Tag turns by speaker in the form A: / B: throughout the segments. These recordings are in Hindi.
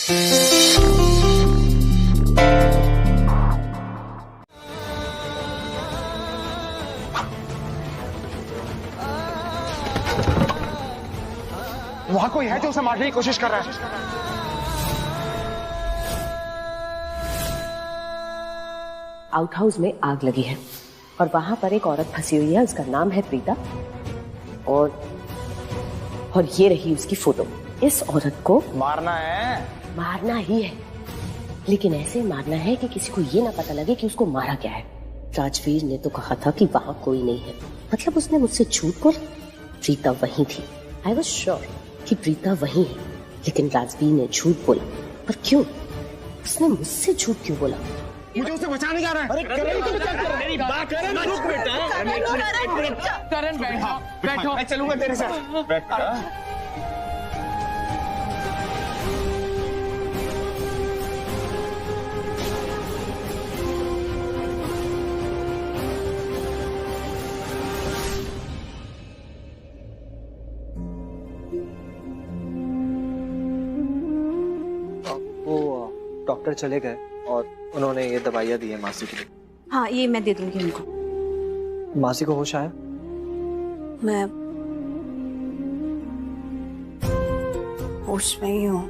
A: वहां कोई है जो उसे मारने की कोशिश कर रहा है।
B: आउट हाउस में आग लगी है और वहां पर एक औरत फंसी हुई है, उसका नाम है प्रीता और ये रही उसकी फोटो। इस औरत को
A: मारना है,
B: मारना ही है, लेकिन ऐसे मारना है कि किसी को ये ना पता लगे कि उसको मारा क्या है। राजवीर ने तो कहा था कि वहां कोई नहीं है, मतलब उसने मुझसे झूठ बोला। प्रीता वहीं थी, आई वॉज श्योर कि प्रीता वहीं है, लेकिन राजवीर ने झूठ बोला। पर क्यों? उसने मुझसे झूठ क्यों बोला?
A: मुझे उसे बचाने जा रहा है। अरे
C: मेरी बात करण, रुक बेटा।
A: करण बैठो, मैं चलूंगा तेरे साथ। बैठा।
D: डॉक्टर चले गए और उन्होंने ये दवाइयाँ दी है मासी के लिए।
E: हाँ, ये मैं दे दूंगी उनको।
D: मासी को होश आया?
E: मैं होश में ही हूँ।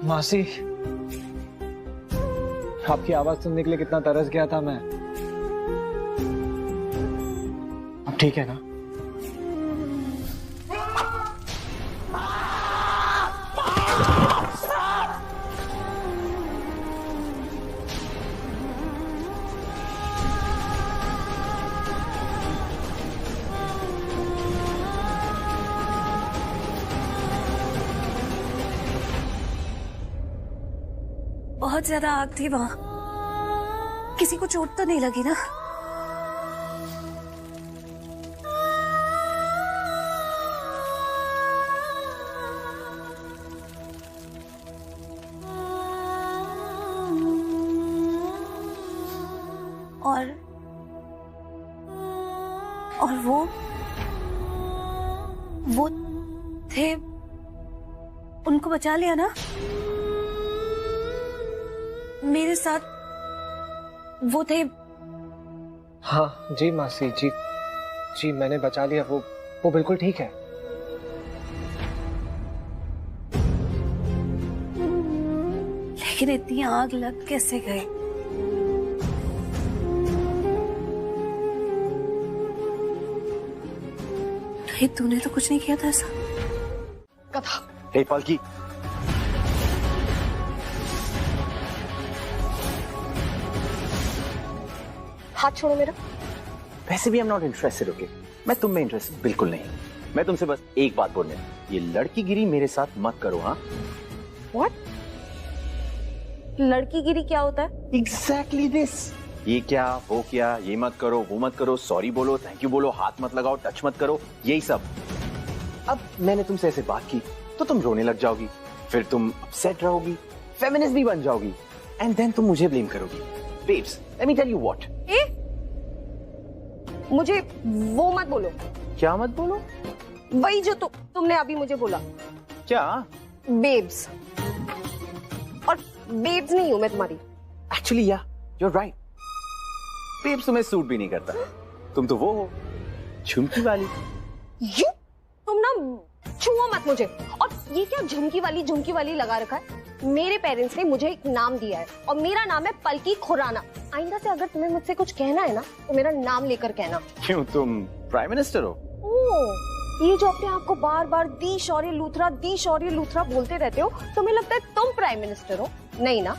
D: मासी, आपकी आवाज सुनने के लिए कितना तरस गया था मैं। अब ठीक है ना?
E: बहुत ज्यादा आग थी वहां। किसी को चोट तो नहीं लगी ना? और वो थे, उनको बचा लिया ना? मेरे साथ वो थे।
D: हाँ जी मासी जी मैंने बचा लिया। वो बिल्कुल ठीक है।
E: लेकिन इतनी आग लग कैसे गई? नहीं, तूने तो कुछ नहीं किया था ऐसा।
A: कथा।
C: हे पलकी,
B: हाथ छोड़ो मेरा।
C: वैसे भी I am not interested. Okay, मैं तुम में इंटरेस्टेड बिल्कुल नहीं। मैं तुमसे बस एक बात बोलने, ये लड़कीगिरी मेरे साथ मत करो। हाँ,
B: व्हाट? लड़कीगिरी क्या होता है?
C: Exactly this. ये क्या, वो क्या, ये मत करो, वो मत करो, सॉरी बोलो, थैंक यू बोलो, हाथ मत लगाओ, टच मत करो, यही सब। अब मैंने तुमसे ऐसे बात की तो तुम रोने लग जाओगी, फिर तुम अपसेट रहोगी, फेमिनिस्ट भी बन जाओगी, एंड देन तुम मुझे ब्लेम करोगी। Babes, let me tell you what.
B: मुझे वो मत बोलो।
C: क्या मत बोलो?
B: वही जो तुमने अभी मुझे बोला।
C: क्या?
B: बेब्स। और बेब्स नहीं हूं मैं तुम्हारी।
C: एक्चुअली या, यू आर राइट। बेब्स तुम्हें सूट भी नहीं करता। तुम तो वो हो, झुमकी वाली।
B: यू, तुम ना छुओ मत मुझे। और ये क्या झुमकी वाली लगा रखा है? मेरे पेरेंट्स ने मुझे एक नाम दिया है और मेरा नाम है पलकी खुराना। आइंदा से अगर तुम्हें मुझसे कुछ कहना है ना तो मेरा नाम लेकर कहना।
C: क्यों, तुम प्राइम मिनिस्टर हो?
B: ओह, ये जो अपने आप को बार बार दी शौर्य लूथरा बोलते रहते हो, तुम्हें लगता है तुम प्राइम मिनिस्टर हो? नहीं ना?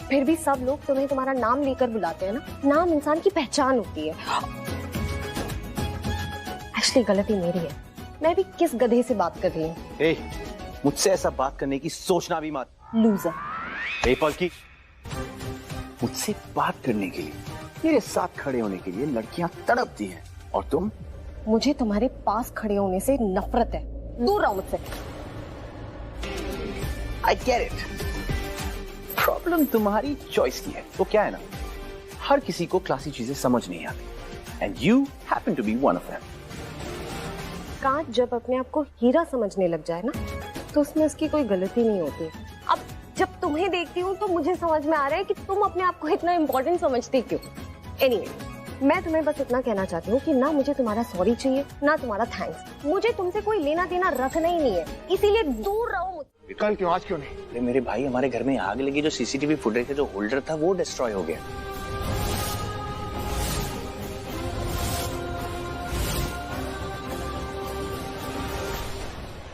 B: फिर भी सब लोग तुम्हें तुम्हारा नाम लेकर बुलाते हैं ना। नाम इंसान की पहचान होती है। एक्चुअली गलती मेरी है। मैं भी किस गधे से बात कर रही हूँ?
C: मुझसे ऐसा बात करने की सोचना भी मत।
B: लूजर।
C: पलकी, मुझसे बात करने के लिए, मेरे साथ खड़े होने के लिए लड़कियां तड़पती हैं, और तुम?
B: मुझे तुम्हारे पास खड़े होने से नफरत है। दूर रहो मुझसे।
C: I get it. प्रॉब्लम तुम्हारी चॉइस की है। तो क्या है ना, हर किसी को क्लासी चीजें समझ नहीं आती, and you happen to be one of them.
B: कांच जब अपने आप को हीरा समझने लग जाए ना, तो उसमें उसकी कोई गलती नहीं होती। अब जब तुम्हें देखती हूँ तो मुझे समझ में आ रहा है कि तुम अपने आप को इतना इम्पोर्टेंट समझती क्यों। एनीवे, मैं तुम्हें बस इतना कहना चाहती हूँ कि ना मुझे तुम्हारा सॉरी चाहिए ना तुम्हारा थैंक्स। मुझे तुमसे कोई लेना देना रखना ही नहीं है, इसीलिए दूर रहो मुझसे।
A: कल क्यों, आज क्यों नहीं?
C: अरे मेरे भाई, हमारे घर में आग लगी, जो सीसीटीवी फुटेज का जो होल्डर था वो डिस्ट्रॉय हो गया।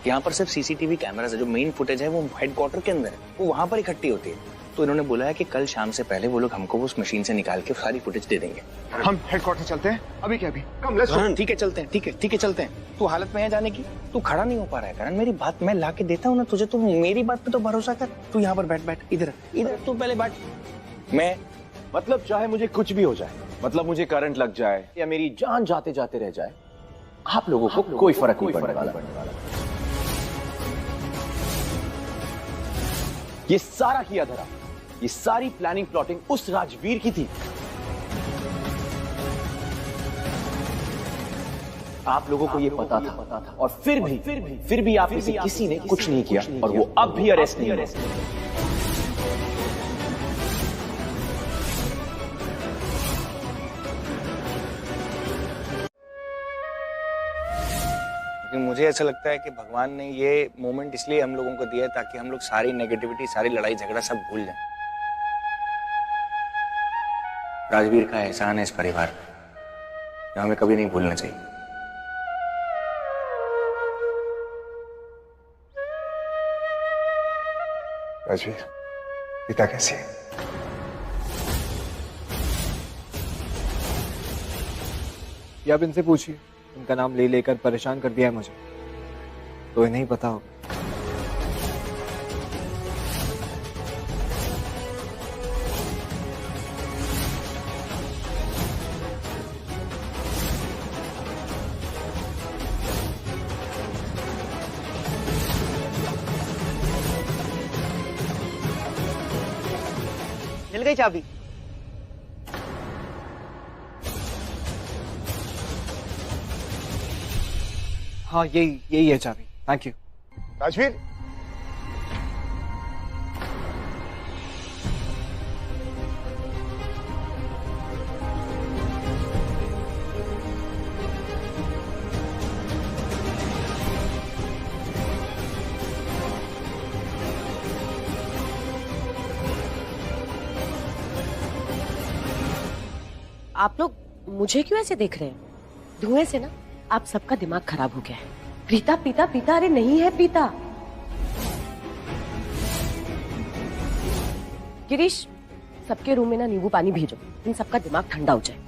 C: यहाँ पर सिर्फ सीसीटीवी कैमरा है, जो मेन फुटेज है वो हेडक्वार्टर के अंदर है, वो वहां पर इकट्ठी होती है। तो इन्होंने बोला है कि कल शाम से पहले वो लोग हमको उस मशीन से निकाल के सारी फुटेज दे देंगे।
A: हम हेडक्वार्टर चलते हैं अभी के अभी। Come let's go.
C: ठीक है चलते हैं, ठीक है चलते हैं। तू हालत में है जाने की? तू खड़ा नहीं हो पा रहा है कारण मेरी बात मैं ला के देता हूँ ना तुझे, तू मेरी बात पे तो भरोसा कर। तू यहाँ पर बैठ, इधर तू पहले बैठ। मैं
F: मतलब चाहे मुझे कुछ भी हो जाए, मतलब मुझे करंट लग जाए या मेरी जान जाते जाते रह जाए, आप लोगों को कोई फर्क नहीं पड़ने वाला। ये सारा किया धरा, ये सारी प्लानिंग प्लॉटिंग उस राजवीर की थी। आप लोगों को ये पता था और फिर भी आप में से किसी ने कुछ नहीं किया और वो अब भी अरेस्ट नहीं हुआ।
C: मुझे ऐसा लगता है कि भगवान ने ये मोमेंट इसलिए हम लोगों को दिया है ताकि हम लोग सारी नेगेटिविटी, सारी लड़ाई झगड़ा सब भूल जाएं। राजवीर का एहसान है इस परिवार पे, हमें कभी नहीं भूलना चाहिए।
A: राजवीर, पिता कैसी है?
D: या अब इनसे पूछिए, इनका नाम ले लेकर परेशान कर दिया है मुझे, तो इन्हें ही पता होगा।
G: मिल गई चाबी?
D: हाँ यही है चाबी। Thank you.
A: राजवीर,
B: आप लोग मुझे क्यों ऐसे देख रहे हैं? धुएं से ना आप सबका दिमाग खराब हो गया है। पीता पीता पीता, अरे नहीं है पीता। गिरीश, सबके रूम में ना नींबू पानी भेजो, इन सबका दिमाग ठंडा हो जाए।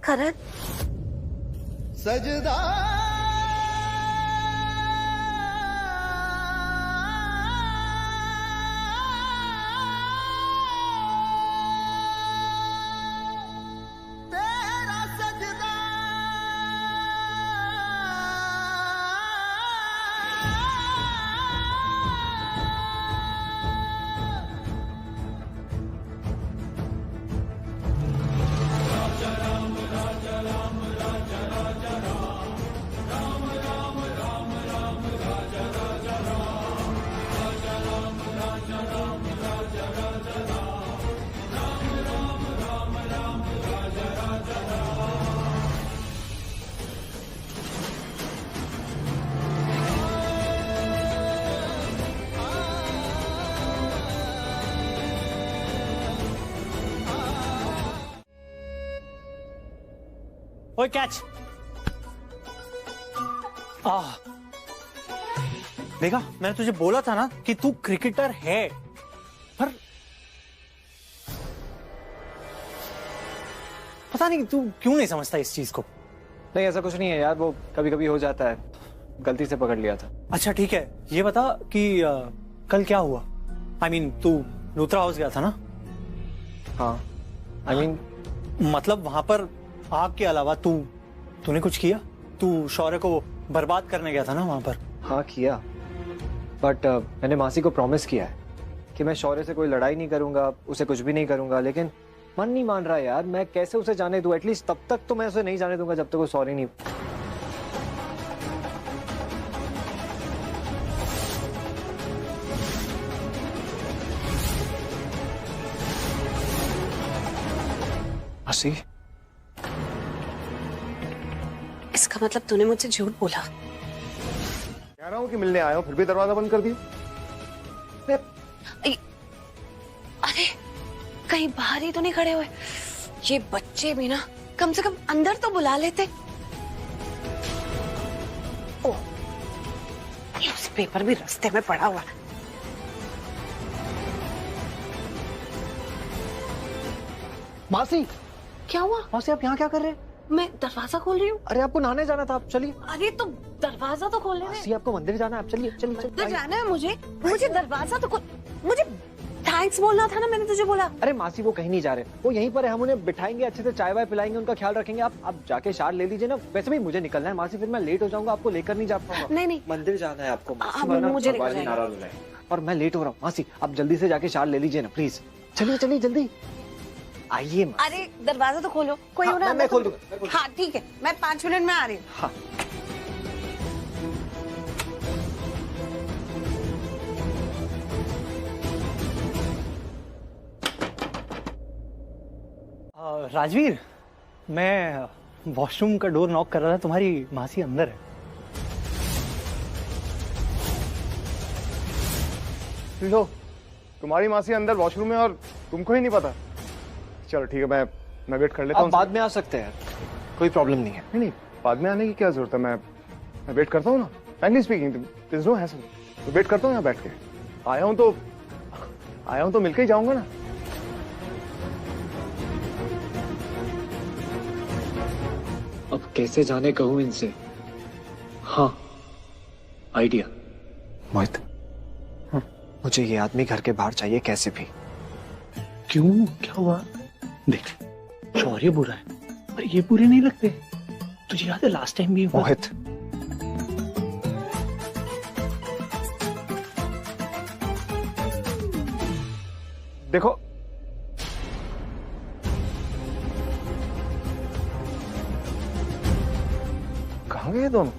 E: करण,
G: सजदा ओए कैच। देखा, मैंने तुझे बोला था ना कि तू क्रिकेटर है, पर पता नहीं तू क्यों नहीं समझता इस चीज को।
D: नहीं ऐसा कुछ नहीं है यार, वो कभी कभी हो जाता है, गलती से पकड़ लिया था।
G: अच्छा ठीक है, ये बता कि कल क्या हुआ? I mean, तू लूथरा हाउस गया था ना?
D: हाँ I mean,
G: मतलब वहां पर आग के अलावा तूने कुछ किया? तू शौर्य को बर्बाद करने गया था ना वहां पर?
D: हाँ किया, बट मैंने मासी को प्रॉमिस किया है कि मैं शौर्य से कोई लड़ाई नहीं करूंगा, उसे कुछ भी नहीं करूंगा, लेकिन मन नहीं मान रहा यार। मैं कैसे उसे जाने दूं? एटलीस्ट तब तक तो मैं उसे नहीं जाने दूंगा जब तक वो सॉरी नहीं। मासी,
E: इसका मतलब तूने मुझसे झूठ बोला?
A: कह रहा हूँ कि मिलने आया हूँ, फिर भी दरवाजा बंद कर दिया।
E: अरे कहीं बाहर ही तो नहीं खड़े हुए? ये बच्चे भी ना, कम से कम अंदर तो बुला लेते। ओह, ये उस पेपर भी रास्ते में पड़ा हुआ।
D: मासी,
E: क्या हुआ?
D: मासी आप यहाँ क्या कर रहे हैं?
E: मैं दरवाजा खोल रही हूँ।
D: अरे आपको नहाने जाना था, आप चलिए।
E: अरे तो दरवाजा तो खोलने में।
D: मासी आपको मंदिर जाना है, आप चलिए चलिए
E: मंदिर
D: चलिए।
E: जाना है मुझे दरवाजा तो मुझे थैंक्स बोलना था ना, मैंने तुझे बोला।
D: अरे मासी वो कहीं नहीं जा रहे, वो यहीं पर है, हम उन्हें बिठाएंगे, अच्छे से चाय वाय पिलाएंगे, उनका ख्याल रखेंगे। आप जाके शार ले लीजिए ना। वैसे भी मुझे निकलना है मासी, फिर मैं लेट हो जाऊंगा, आपको लेकर नहीं जा पाऊंगा।
E: नहीं
D: मंदिर जाना है आपको मासी,
E: मुझे
D: और मैं लेट हो रहा हूँ मासी। आप जल्दी से जाके शार ले लीजिए ना प्लीज। चलिए चलिए जल्दी आइए।
E: अरे दरवाजा तो खोलो, कोई
D: हाँ,
E: हो ना।
D: मैं खोल दूंगा।
E: हाँ ठीक है, मैं 5 मिनट में आ रही हूँ।
D: हाँ।
G: राजवीर, मैं वॉशरूम का डोर नॉक कर रहा था, तुम्हारी मासी अंदर है।
A: लो, तुम्हारी मासी अंदर वॉशरूम में और तुमको ही नहीं पता? चलो ठीक है, मैं वेट कर लेता हूँ।
D: आप बाद में आ सकते हैं, कोई प्रॉब्लम नहीं है।
A: नहीं, बाद में आने की क्या जरूरत है? मैं वेट करता हूँ ना। Frankly speaking, there is no hassle. तो वेट करता हूँ यहाँ बैठ के। आया हूँ तो मिलके ही जाऊंगा ना।
D: अब कैसे जाने कहूँ इनसे? हाँ आइडिया। मोहित, मुझे ये आदमी घर के बाहर चाहिए कैसे भी।
G: क्यों, क्या हुआ? देख, शौर्य बुरा है पर ये बुरे नहीं लगते। तुझे याद है लास्ट टाइम भी हुआ?
D: मोहित,
A: देखो, कहाँ गए दोनों?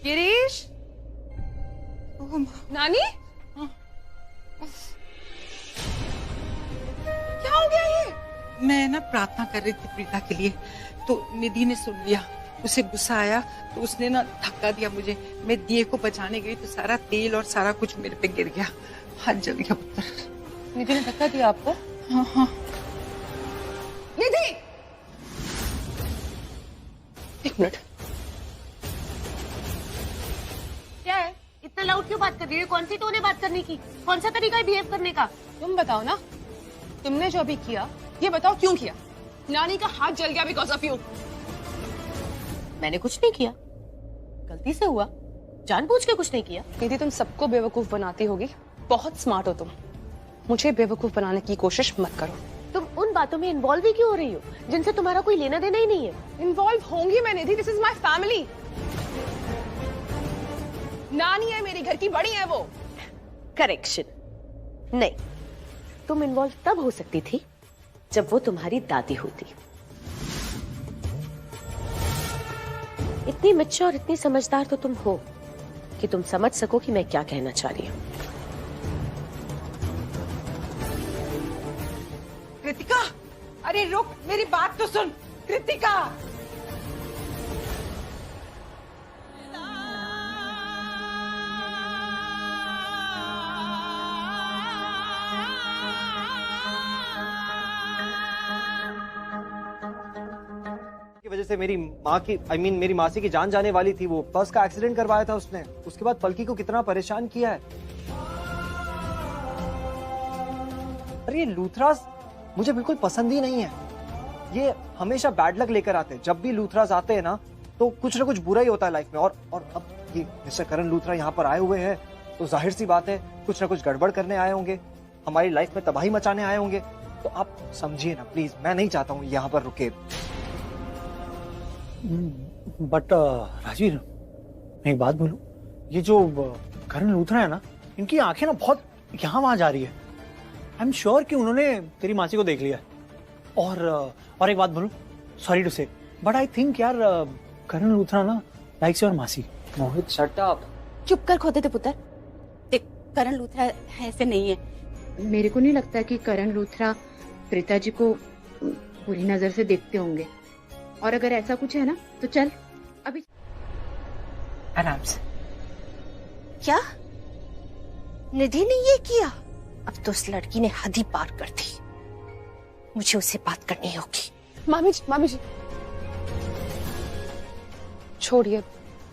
H: गिरीश, नानी, क्या हो गया ये?
I: मैं ना प्रार्थना कर रही थी प्रीता के लिए, तो निधि ने सुन लिया। उसे गुस्सा आया तो उसने ना धक्का दिया मुझे। मैं दिए को बचाने गई तो सारा तेल और सारा कुछ मेरे पे गिर गया, हाथ जल गया पुत्र।
H: निधि ने धक्का दिया आपको?
I: हाँ हाँ।
H: निधि, एक मिनट।
B: क्या है, इतना लाउड क्यों बात कर रही है? कौन सी टोन है बात करने की? कौन सा तरीका है बिहेव करने का?
H: तुम बताओ ना, तुमने जो अभी किया ये बताओ क्यों किया? नानी का हाथ जल गया बिकॉज ऑफ यू।
B: मैंने कुछ नहीं किया, गलती से हुआ, जानबूझ के कुछ नहीं किया।
H: निधि, तुम सबको बेवकूफ बनाती होगी, बहुत स्मार्ट हो तुम। मुझे बेवकूफ बनाने की कोशिश मत करो।
B: तुम उन बातों में इन्वॉल्व ही क्यों हो रही हो जिनसे तुम्हारा कोई लेना देना ही नहीं है?
H: इन्वॉल्व होंगी मैं निधि, दिस इज माई फैमिली। नानी है मेरी, घर की बड़ी है वो।
B: करेक्शन, नहीं, तुम इन्वॉल्व तब हो सकती थी जब वो तुम्हारी दादी होती। इतनी मैच्योर, इतनी समझदार तो तुम हो कि तुम समझ सको कि मैं क्या कहना चाह रही हूँ।
I: कृतिका, अरे रुक, मेरी बात तो सुन। कृतिका,
D: वजह से मेरी माँ की मेरी मासी की जान जाने वाली थी। वो बस का एक्सीडेंट करवाया था उसने। उसके बाद पलकी को कितना परेशान किया है। अरे ये लूथरास मुझे बिल्कुल पसंद ही नहीं है। ये हमेशा बैड लक लेकर आते हैं। जब भी लूथरास आते हैं ना तो कुछ ना कुछ बुरा ही होता है लाइफ में। और अब ये मिस्टर करण लूथरा यहाँ पर आए हुए हैं तो जाहिर सी बात है कुछ ना कुछ गड़बड़ करने आए होंगे, हमारी लाइफ में तबाही मचाने आए होंगे। तो आप समझिए ना प्लीज, मैं नहीं चाहता हूँ यहाँ पर रुके।
G: बट राजवीर, मैं एक बात बोलूं, ये जो करण लूथरा है ना, इनकी आंखें ना बहुत यहाँ वहां जा रही है। आई एम श्योर कि उन्होंने तेरी मासी को देख लिया है। और एक बात बोलूं, सॉरी टू से, बट आई थिंक यार करण लूथरा ना लाइक्स योर मासी।
D: मोहित शट अप।
J: चुप कर खोते थे पुत्र। देख, करण लूथरा ऐसे नहीं है।
K: मेरे को नहीं लगता कि करण लूथरा प्रीता जी को बुरी नजर से देखते होंगे, और अगर ऐसा कुछ है ना तो चल अभी
I: आराम से।
B: क्या निधि ने ये किया? अब तो उस लड़की ने हद ही पार कर दी। मुझे उससे बात करनी होगी।
H: मामी जी छोड़िए,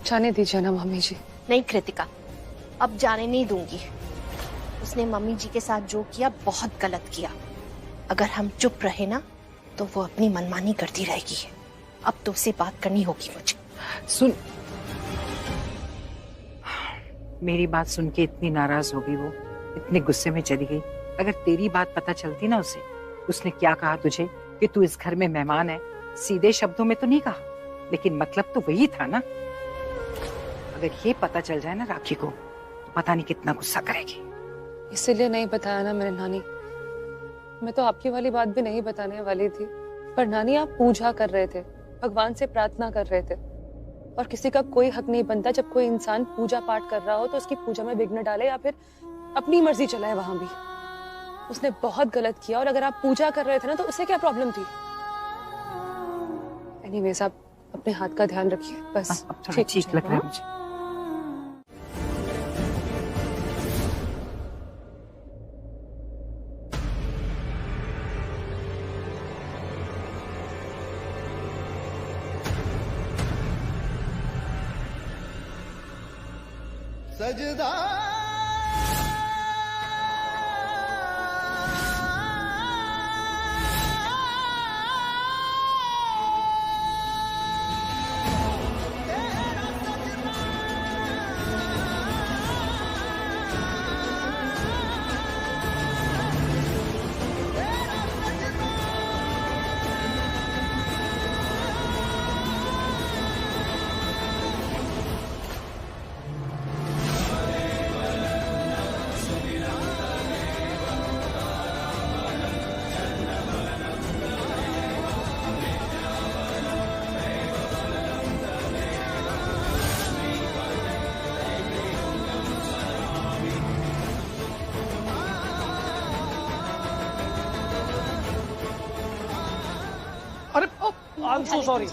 H: जाने दीजिए ना मामी जी।
B: नहीं कृतिका, अब जाने नहीं दूंगी। उसने मम्मी जी के साथ जो किया बहुत गलत किया। अगर हम चुप रहे ना तो वो अपनी मनमानी करती रहेगी। अब तो उससे बात करनी होगी मुझे।
I: सुन, मेरी बात सुन के इतनी नाराज हो गई, वो इतने गुस्से में चली गई। अगर तेरी बात पता चलती ना उसे, उसने क्या कहा तुझे कि तू इस घर में मेहमान है, सीधे शब्दों में तो नहीं कहा, लेकिन मतलब तो वही था ना। अगर ये पता चल जाए ना राखी को तो पता नहीं कितना गुस्सा करेगी।
H: इसीलिए नहीं बताया ना मैंने नानी। मैं तो आपकी वाली बात भी नहीं बताने वाली थी, पर नानी आप पूजा कर रहे थे, भगवान से प्रार्थना कर रहे थे, और किसी का कोई हक नहीं बनता जब कोई इंसान पूजा पाठ कर रहा हो तो उसकी पूजा में विघ्न डाले या फिर अपनी मर्जी चलाए। वहां भी उसने बहुत गलत किया, और अगर आप पूजा कर रहे थे ना तो उससे क्या प्रॉब्लम थी? एनीवेज, आप अपने हाथ का ध्यान रखिए बस।
I: ठीक लग रहा है मुझे।
L: सजदा
G: I'm so sorry.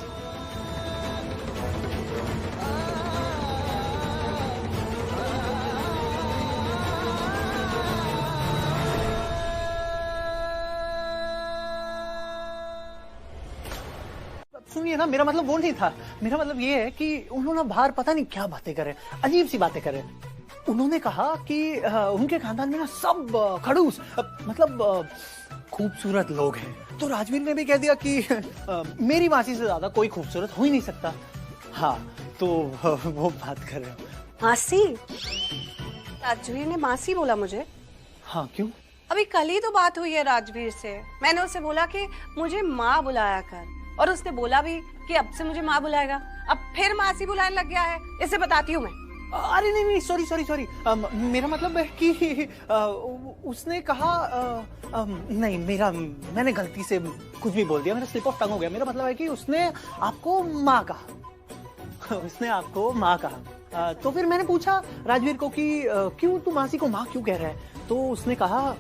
G: सुनिए ना, मेरा मतलब वो नहीं था। मेरा मतलब ये है कि उन्होंने बाहर पता नहीं क्या बातें करे, अजीब सी बातें करे। उन्होंने कहा कि उनके खानदान में ना सब खड़ूस मतलब खूबसूरत लोग हैं। तो राजवीर ने भी कह दिया कि मेरी मासी से ज्यादा कोई खूबसूरत हो ही नहीं सकता। हाँ, तो वो बात कर रहे हो।
E: मासी? राजवीर ने मासी बोला मुझे?
G: हाँ, क्यों?
E: अभी कल ही तो बात हुई है राजवीर से। मैंने उससे बोला कि मुझे माँ बुलाया कर, और उसने बोला भी कि अब से मुझे माँ बुलाएगा। अब फिर मासी बुलाने लग गया है। इसे बताती हूँ मैं।
G: अरे नहीं, सॉरी। मेरा मतलब है कि उसने कहा नहीं, मैंने गलती से कुछ भी बोल दिया, मेरा स्लिप ऑफ टंग हो गया। मेरा मतलब है कि उसने आपको माँ कहा। उसने आपको माँ कहा। तो फिर मैंने पूछा राजवीर को कि क्यों तू मासी को माँ क्यों कह रहा है? तो उसने कहा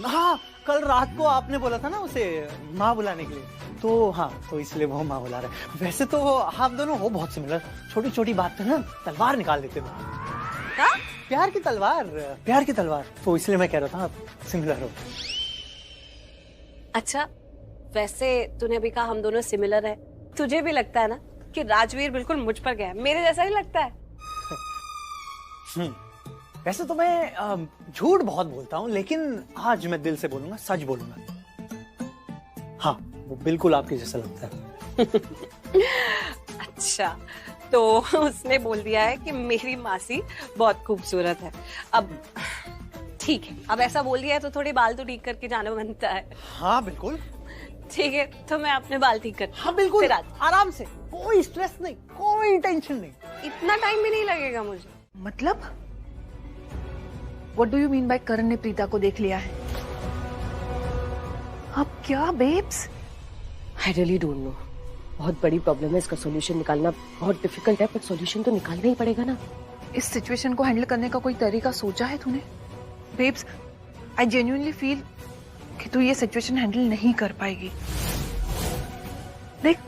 G: हाँ, कल रात को आपने बोला था ना उसे माँ बुलाने के लिए, तो हाँ, तो इसलिए वो माँ बुला रहा है। वैसे तो आप दोनों हो बहुत सिमिलर, छोटी छोटी बात पे ना तलवार निकाल देते हो। प्यार की तलवार, तो इसलिए मैं कह रहा था आप सिमिलर हो।
E: अच्छा, वैसे तूने अभी कहा हम दोनों सिमिलर है, तुझे भी लगता है ना कि राजवीर बिल्कुल मुझ पर गया है, मेरे जैसा ही लगता है।
G: वैसे तो मैं झूठ बहुत बोलता हूँ, लेकिन आज मैं दिल से बोलूंगा, सच बोलूंगा। हाँ, वो बिल्कुल आपके जैसा लगता है।
E: अच्छा, तो उसने बोल दिया है कि मेरी मासी बहुत खूबसूरत है। अब ठीक है, अब ऐसा बोल दिया है तो थोड़े बाल तो ठीक करके जाना बनता है।
G: हाँ बिल्कुल।
E: ठीक है, तो मैं अपने बाल ठीक करती हूँ।
G: हाँ बिल्कुल, आराम से, कोई स्ट्रेस नहीं, कोई टेंशन नहीं।
E: इतना टाइम भी नहीं लगेगा मुझे।
H: मतलब What do you mean by करण ने प्रीता को देख लिया है? अब क्या babes?
B: I really don't know. बहुत बड़ी प्रॉब्लम है, इसका सॉल्यूशन निकालना बहुत डिफिकल्ट है, पर सॉल्यूशन तो निकालना ही पड़ेगा ना।
H: इस सिचुएशन को हैंडल करने का कोई तरीका सोचा है तूने? बेब्स, I genuinely feel कि तू ये सिचुएशन हैंडल नहीं कर पाएगी। देख,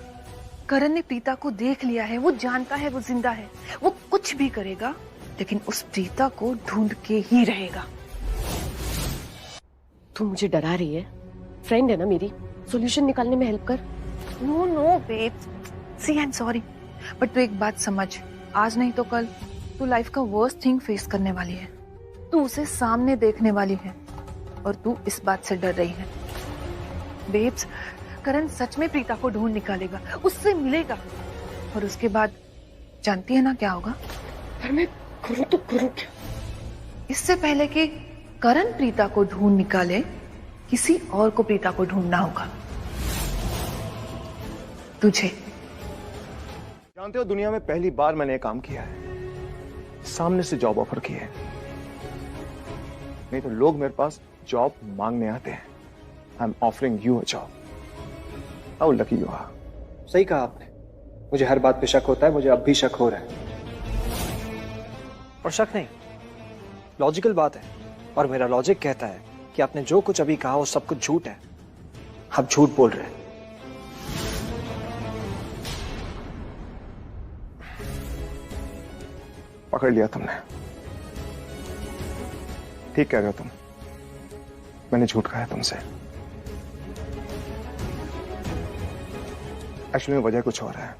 H: करण ने प्रीता को देख लिया है, वो जानता है वो जिंदा है, वो कुछ भी करेगा लेकिन उस प्रीता को ढूंढ के ही रहेगा।
B: तू मुझे डरा रही है? फ्रेंड है ना मेरी, सॉल्यूशन निकालने में हेल्प कर।
H: No no babes, see I am sorry, but तू एक बात समझ, आज नहीं तो कल तू लाइफ का वर्स्ट थिंग फेस करने वाली है। तू उसे सामने देखने वाली है और तू इस बात से डर रही है। बेब्स, करण सच में प्रीता को ढूंढ निकालेगा, उससे मिलेगा और उसके बाद जानती है ना क्या होगा?
B: पर मैं करूं तो करूं क्या?
H: इससे पहले कि करण प्रीता को ढूंढ निकाले, किसी और को प्रीता को ढूंढना होगा। तुझे।
A: जानते हो, दुनिया में पहली बार मैंने एक काम किया है, सामने से जॉब ऑफर की है। नहीं तो लोग मेरे पास जॉब मांगने आते हैं। I am offering you a job. How lucky you are.
D: सही कहा आपने, मुझे हर बात पे शक होता है, मुझे अब भी शक हो रहा है। और शक नहीं, लॉजिकल बात है, और मेरा लॉजिक कहता है कि आपने जो कुछ अभी कहा वो सब कुछ झूठ है। आप झूठ बोल रहे हैं।
A: पकड़ लिया तुमने। ठीक कह रहे हो तुम, मैंने झूठ कहा है तुमसे। एक्चुअली वजह कुछ और है।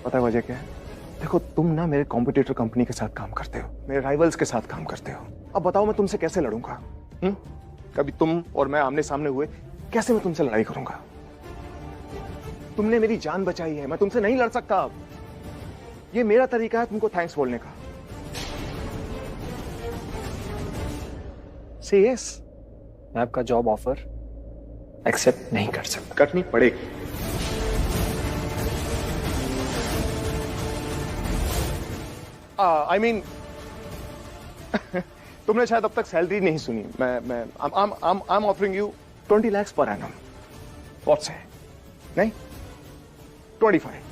A: पता है वजह क्या है? देखो, तुम ना मेरे कॉम्पिटिटर कंपनी के साथ काम करते हो, मेरे राइवल्स के साथ काम करते हो। अब बताओ मैं तुमसे कैसे लड़ूंगा? कभी तुम और मैं आमने सामने हुए, कैसे मैं तुमसे लड़ाई करूंगा? तुमने मेरी जान बचाई है, मैं तुमसे नहीं लड़ सकता। अब ये मेरा तरीका है तुमको थैंक्स बोलने का। से यस।
D: मैं आपका जॉब ऑफर एक्सेप्ट नहीं कर सकता।
A: करनी पड़ेगी। आई मीन तुमने शायद अब तक सैलरी नहीं सुनी। मैं आई am offering you 20 lakhs per annum. What's है? नहीं 25।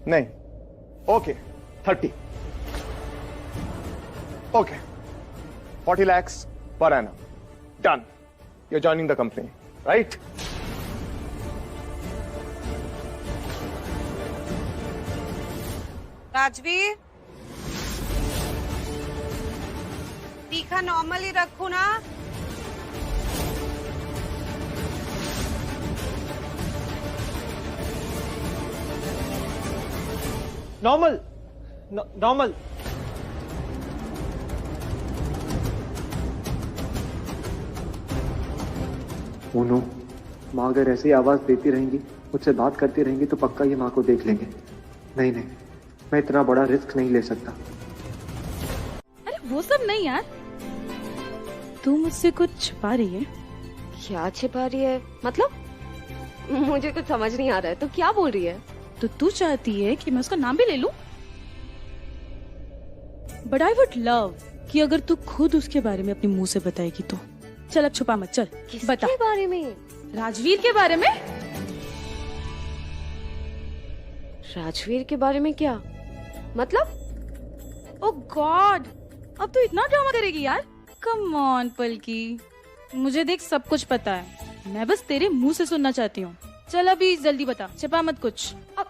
A: नहीं, okay 30। Okay 40 lakhs per annum. Done. You're joining the company, right?
E: Rajveer, तीखा नॉर्मल ही रखू ना?
D: Normal normal. नो, माँ अगर ऐसे ही आवाज देती रहेंगी, मुझसे बात करती रहेंगी तो पक्का ये माँ को देख लेंगे। नहीं नहीं, मैं इतना बड़ा रिस्क नहीं ले सकता।
J: अरे वो सब नहीं यार, तू मुझसे कुछ छिपा रही है।
B: क्या छिपा रही है? मतलब मुझे कुछ समझ नहीं आ रहा है, तो क्या बोल रही है?
J: तो तू चाहती है कि मैं उसका नाम भी ले लूं? बट आई वुड लव कि अगर तू खुद उसके बारे में अपने मुंह से बताएगी तो। चल अब छुपा मत, चल बता।
B: किसके बारे में?
J: राजवीर के बारे में।
B: राजवीर के बारे में? क्या मतलब?
J: ओह गॉड, अब तू इतना ड्रामा करेगी यार? कम ऑन पलकी, मुझे देख सब कुछ पता है, मैं बस तेरे मुंह से सुनना चाहती हूँ। चल अभी जल्दी बता, छिपा मत कुछ।
B: अब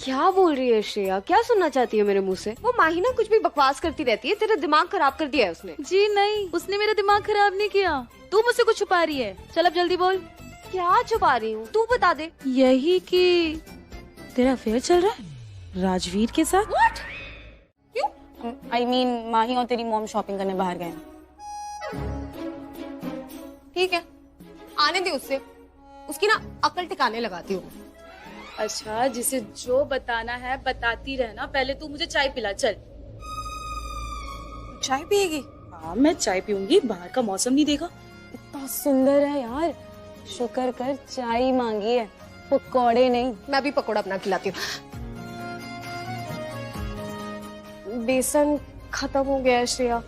L: क्या बोल रही है श्रेया? क्या सुनना चाहती है मेरे मुंह से? वो माही ना कुछ भी बकवास करती रहती है, तेरा दिमाग खराब कर दिया है उसने।
J: जी नहीं, उसने मेरा दिमाग खराब नहीं किया। तू मुझसे कुछ छुपा रही है। चल अब जल्दी बोल।
L: क्या छुपा रही हूँ? तू बता दे।
J: यही कि तेरा अफेयर चल रहा है राजवीर के साथ।
L: What?
J: क्यों? I mean, माही और तेरी मॉम शॉपिंग करने बाहर गए।
L: ठीक है, आने दे उससे, उसकी ना अकल टिकाने लगाती हूँ।
J: अच्छा, जिसे जो बताना है बताती रहना। पहले तू मुझे चाय पिला। चल। चाय पिएगी? हाँ, मैं चाय पीऊंगी। बाहर का मौसम नहीं देखा? इतना सुंदर है यार। शुक्र कर चाय ही मांगी है, पकौड़े नहीं।
L: मैं भी पकौड़ा अपना खिलाती हूँ। बेसन खत्म हो गया है श्रेया,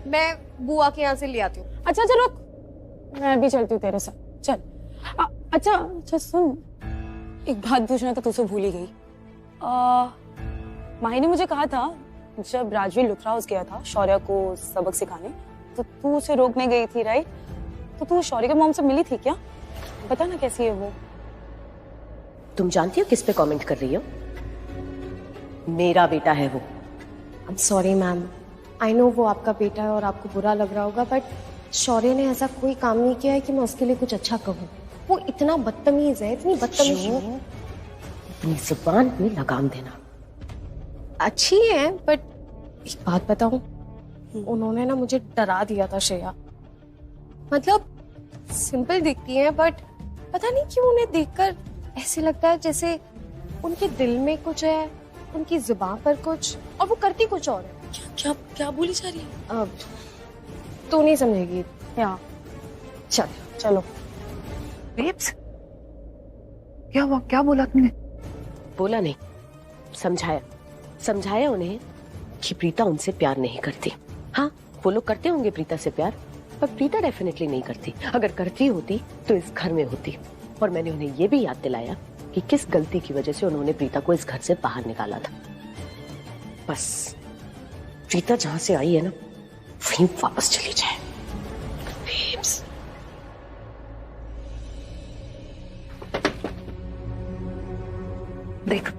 L: मैं बुआ के यहाँ से ले आती हूँ।
J: अच्छा रुक, मैं भी चलती हूँ तेरे साथ। चल। अच्छा सुन, एक बात पूछना तो तुझसे भूल ही गई। माही ने मुझे कहा था जब राजवीर लुथरा हाउस गया था शौर्य को सबक सिखाने, तो तू उसे रोकने गई थी, राइट? तो तू शौर्य के मॉम से मिली थी क्या? बता ना कैसी है वो।
B: तुम जानती हो किस पे कमेंट कर रही हो? मेरा बेटा है वो।
L: आई am sorry ma'am, I know वो आपका बेटा है और आपको बुरा लग रहा होगा, बट शौर्य ने ऐसा कोई काम नहीं किया है कि मैं उसके लिए कुछ अच्छा कहूँ। वो इतना बदतमीज है, इतनी बदतमीज।
B: अपनी जुबान पे लगाम देना।
L: अच्छी है, बट एक बात बताऊं, उन्होंने ना मुझे डरा दिया था श्रेया। मतलब सिंपल दिखती है, बट पता नहीं क्यों उन्हें देखकर ऐसे लगता है जैसे उनके दिल में कुछ है, उनकी जुबान पर कुछ, और वो करती कुछ और है।
J: क्या क्या बोली जा रही है?
L: अब तू नहीं समझेगी।
J: यहाँ
L: चलो।
M: बेब्स, क्या हुआ? क्या बोला तुमने?
B: बोला नहीं, समझाया उन्हें कि प्रीता उनसे प्यार नहीं करती। हाँ, वो लोग करते होंगे प्रीता से प्यार, पर प्रीता डेफिनेटली नहीं करती। अगर करती होती तो इस घर में होती। और मैंने उन्हें ये भी याद दिलाया कि किस गलती की वजह से उन्होंने प्रीता को इस घर से बाहर निकाला था। बस प्रीता जहां से आई है ना, वहीं वापस चली जाए। बेब्स।
M: देख,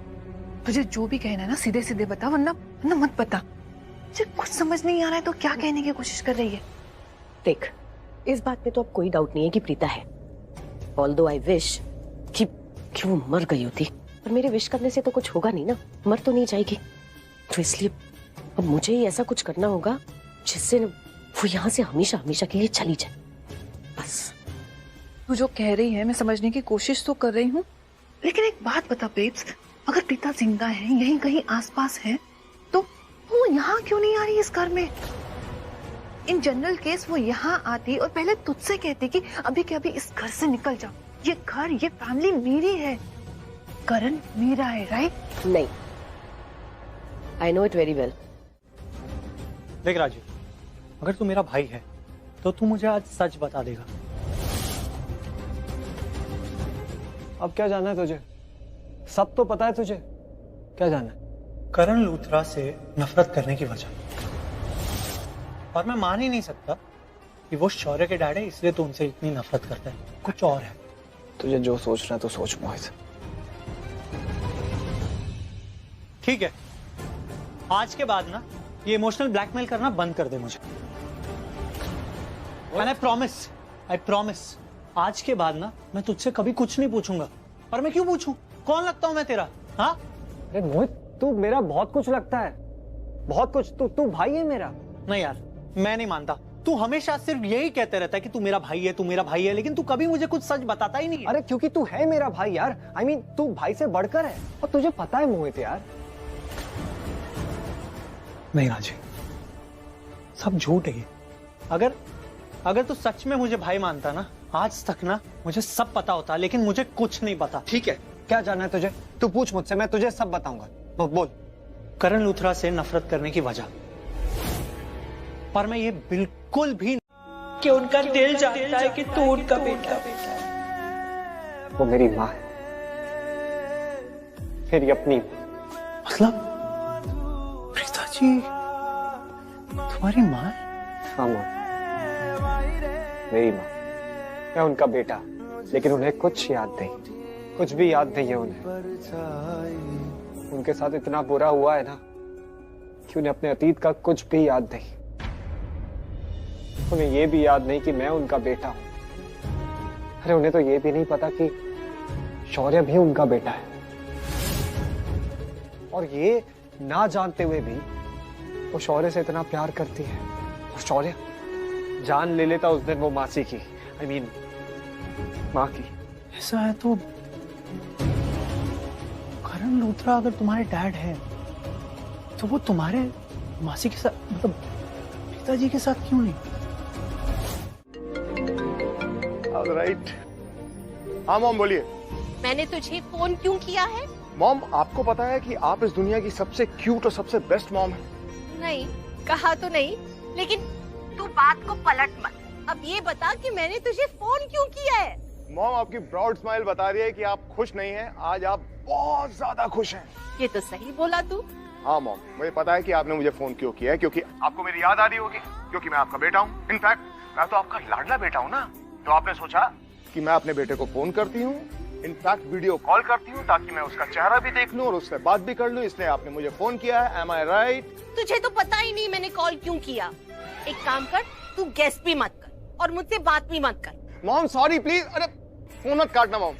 M: तुझे जो भी कहना है ना सीधे सीधे बता, वरना मत बता। मुझे कुछ समझ नहीं आ रहा है तो क्या कहने की कोशिश कर रही है?
B: देख, इस बात में तो अब कोई डाउट नहीं है कि प्रीता है। ऑल्दो आई विश कि वो मर गई होती, पर मेरे विश करने से तो कुछ होगा नहीं ना, मर तो नहीं जाएगी। तो इसलिए अब मुझे ही ऐसा कुछ करना होगा जिससे वो यहाँ से हमेशा हमेशा के लिए चली जाए। बस।
M: तू जो कह रही है मैं समझने की कोशिश तो कर रही हूँ, लेकिन एक बात बता बेब्स, अगर पिता जिंदा है, यहीं कहीं आसपास है, तो वो यहाँ क्यों नहीं आ रही इस घर में? इन जनरल केस वो यहाँ आती और पहले तुझसे कहती कि अभी के अभी इस घर से निकल जाओ, ये घर, ये फैमिली मेरी है, करण मेरा है, राइट?
B: नहीं, I know it very well.
G: देख राजू, अगर तू मेरा भाई है तो तू मुझे आज सच बता देगा।
D: अब क्या जानना है तुझे? सब तो पता है तुझे, क्या जानना है?
G: करण लूथरा से नफरत करने की वजह, और मैं मान ही नहीं सकता कि वो शौर्य के डैड है इसलिए तो उनसे इतनी नफरत करता है। कुछ और है।
D: तुझे जो सोचना है तो सोच मोहित।
G: ठीक है, आज के बाद ना ये इमोशनल ब्लैकमेल करना बंद कर दे मुझे। आई प्रॉमिस, आज के बाद ना मैं तुझसे कभी कुछ नहीं पूछूंगा। और मैं क्यों पूछूं? कौन लगता हूं मैं तेरा? हाँ?
D: अरे मोहित, तू मेरा बहुत कुछ लगता है, बहुत कुछ। तू भाई है मेरा।
G: नहीं यार, मैं नहीं मानता। तू हमेशा सिर्फ यही कहते रहता है कि तू मेरा भाई है, तू मेरा भाई है, लेकिन तू कभी मुझे कुछ सच बताता ही नहीं है।
D: अरे क्योंकि तू है मेरा भाई यार। I mean, तू भाई से बढ़कर है, और तुझे पता है मोहित यार।
G: नहीं राजी, सब झूठ है ये। अगर तू सच में मुझे भाई मानता ना, आज तक ना मुझे सब पता होता, लेकिन मुझे कुछ नहीं पता।
D: ठीक है, क्या जानना है तुझे? तू पूछ मुझसे, मैं तुझे सब बताऊंगा। बोल।
G: करण लूथरा से नफरत करने की वजह, पर मैं ये बिल्कुल भी
N: कि उनका दिल जानता है कि तू उनका बेटा।
D: वो मेरी माँ है, मेरी अपनी।
G: मतलब प्रीता जी तुम्हारी माँ है?
D: हाँ माँ, मेरी माँ। मैं उनका बेटा, लेकिन उन्हें कुछ याद नहीं, कुछ भी याद नहीं है उन्हें। उनके साथ इतना बुरा हुआ है ना कि उन्हें अपने अतीत का कुछ भी याद नहीं। उन्हें ये भी याद नहीं कि मैं उनका बेटा हूं। अरे उन्हें तो ये भी नहीं पता कि शौर्य भी उनका बेटा है। और ये ना जानते हुए भी वो शौर्य से इतना प्यार करती है। और शौर्य जान ले लेता उस दिन वो मासी की, I mean, माँ की।
G: ऐसा है तो करण लूथरा अगर तुम्हारे डैड है तो वो तुम्हारे मासी के साथ, मतलब पिताजी के साथ क्यों नहीं?
A: राइट। हाँ मॉम बोलिए।
L: मैंने तुझे फोन क्यों किया है?
A: मॉम आपको पता है कि आप इस दुनिया की सबसे क्यूट और सबसे बेस्ट मॉम है।
L: नहीं, कहा तो नहीं, लेकिन तू बात को पलट मत। अब ये बता कि मैंने तुझे फोन क्यों किया है?
A: मॉम आपकी ब्रॉड स्माइल बता रही है कि आप खुश नहीं हैं। आज आप बहुत ज्यादा खुश हैं।
L: ये तो सही बोला तू।
A: हाँ मॉम, मुझे पता है कि आपने मुझे फोन क्यों किया है, क्योंकि आपको मेरी याद आ रही होगी, क्योंकि मैं आपका बेटा हूँ। इनफैक्ट मैं तो आपका लाडला बेटा हूँ ना, तो आपने सोचा कि मैं अपने बेटे को फोन करती हूँ, इनफैक्ट वीडियो कॉल करती हूँ ताकि मैं उसका चेहरा भी देख लूँ और उससे बात भी कर लूँ, इसलिए आपने मुझे फोन किया है। एम आई राइट?
L: तुझे तो पता ही नहीं मैंने कॉल क्यों किया। एक काम कर, तू गेस भी मत कर और मुझसे बात भी मत कर।
A: Mom sorry please. अरे फोन मत काटना मॉम।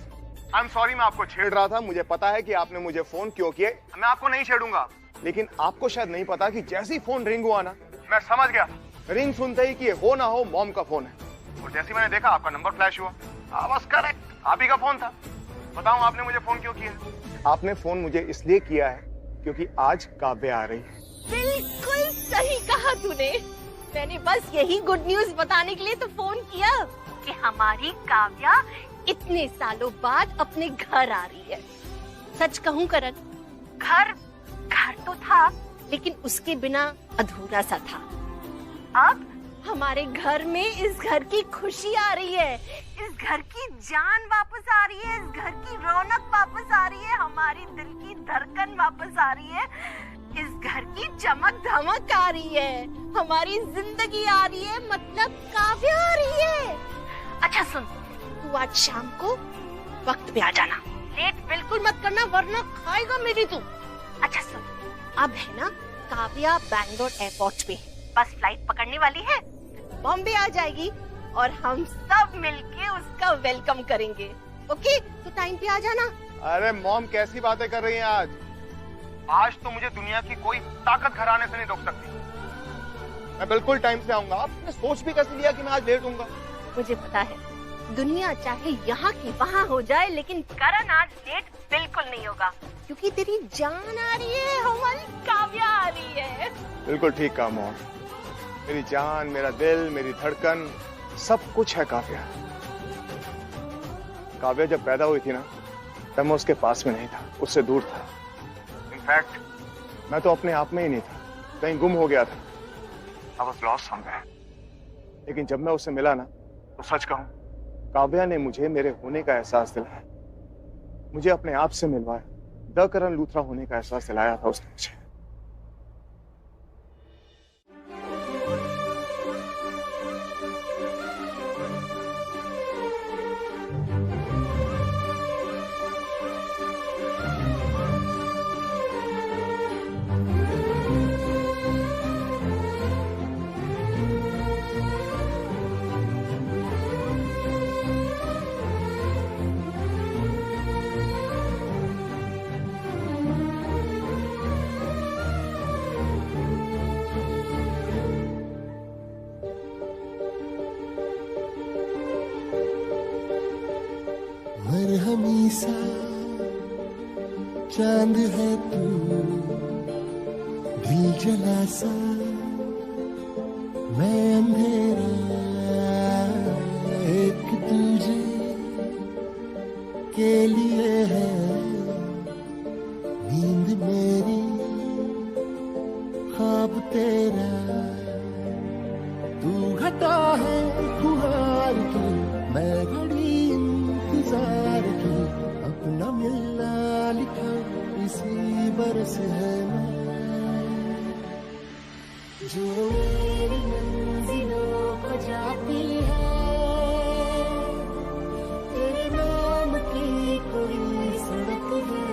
A: आई एम सॉरी, मैं आपको छेड़ रहा था। मुझे पता है कि आपने मुझे फोन क्यों किया। मैं आपको नहीं छेड़ूंगा, लेकिन आपको शायद नहीं पता कि जैसे ही फोन रिंग हुआ ना, मैं समझ गया रिंग सुनते ही कि ये हो ना हो मॉम का फोन है। और जैसे मैंने देखा आपका नंबर फ्लैश हुआ, बस करेक्ट, आप ही का फोन था। बताऊं आपने मुझे फोन क्यों किया? आपने फोन मुझे इसलिए किया है क्योंकि आज काव्या आ रही है।
L: बिल्कुल सही कहा तूने। मैंने बस यही गुड न्यूज बताने के लिए तो फोन किया कि हमारी काव्या इतने सालों बाद अपने घर आ रही है। सच कहूं करण, घर तो था लेकिन उसके बिना अधूरा सा था। अब हमारे घर में इस घर की खुशी आ रही है, इस घर की जान वापस आ रही है, इस घर की रौनक वापस आ रही है, हमारी दिल की धड़कन वापस आ रही है, इस घर की चमक धमक आ रही है, हमारी जिंदगी आ रही है, मतलब काव्या आ रही है। अच्छा सुन, तू आज शाम को वक्त पे आ जाना, लेट बिल्कुल मत करना वरना खाएगा मेरी तू। अच्छा सुन, अब है ना काव्या बैंगलोर एयरपोर्ट पे, बस फ्लाइट पकड़ने वाली है, बॉम्बे आ जाएगी और हम सब मिलके उसका वेलकम करेंगे। ओके, तो टाइम पे आ जाना।
A: अरे मॉम कैसी बातें कर रही हैं आज? आज तो मुझे दुनिया की कोई ताकत घर आने से नहीं रोक सकती। मैं बिल्कुल टाइम से आऊंगा। आपने सोच भी कैसे लिया कि मैं आज लेट होऊंगा?
L: मुझे पता है, दुनिया चाहे यहाँ की वहाँ हो जाए, लेकिन करण आज लेट बिल्कुल नहीं होगा, क्योंकि तेरी जान आ रही है, हमारी काव्या आ रही है।
A: बिल्कुल ठीक कहा मॉम। मेरी जान, मेरा दिल, मेरी धड़कन, सब कुछ है काव्या। काव्या जब पैदा हुई थी ना, तब मैं उसके पास में नहीं था, उससे दूर था। इनफैक्ट मैं तो अपने आप में ही नहीं था, कहीं गुम हो गया था। I was lost somewhere। लेकिन जब मैं उससे मिला ना, तो सच कहूं, काव्या ने मुझे मेरे होने का एहसास दिलाया, मुझे अपने आप से मिलवाया, द करण लूथरा होने का एहसास दिलाया था उसने मुझे।
O: मरहमी सा चांद है तू, दिल जला सा मैं अंधेरा, एक तुझे के लिए है नींद मेरी, ख्वाब तेरा। तू घटा है खुहार की, मैं घड़ी इंतजार की, अपना मिलना लिखा इसी बरस है मैं, जो मेरी मंजिलों को जाती है, तेरे नाम की कोई सड़क है।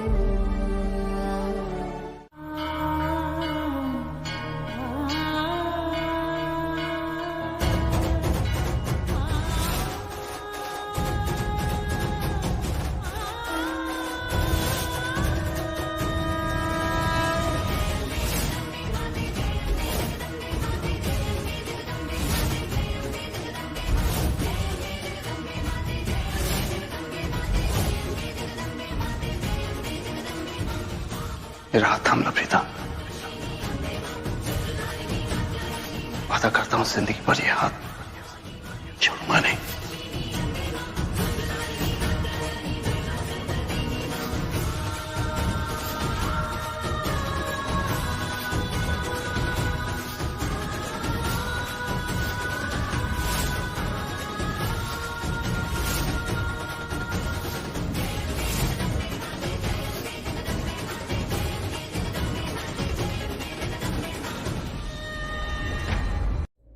G: मेरा हाथ थाम लो प्रीता। वादा करता हूं जिंदगी भर ये हाथ छोड़ूंगा नहीं।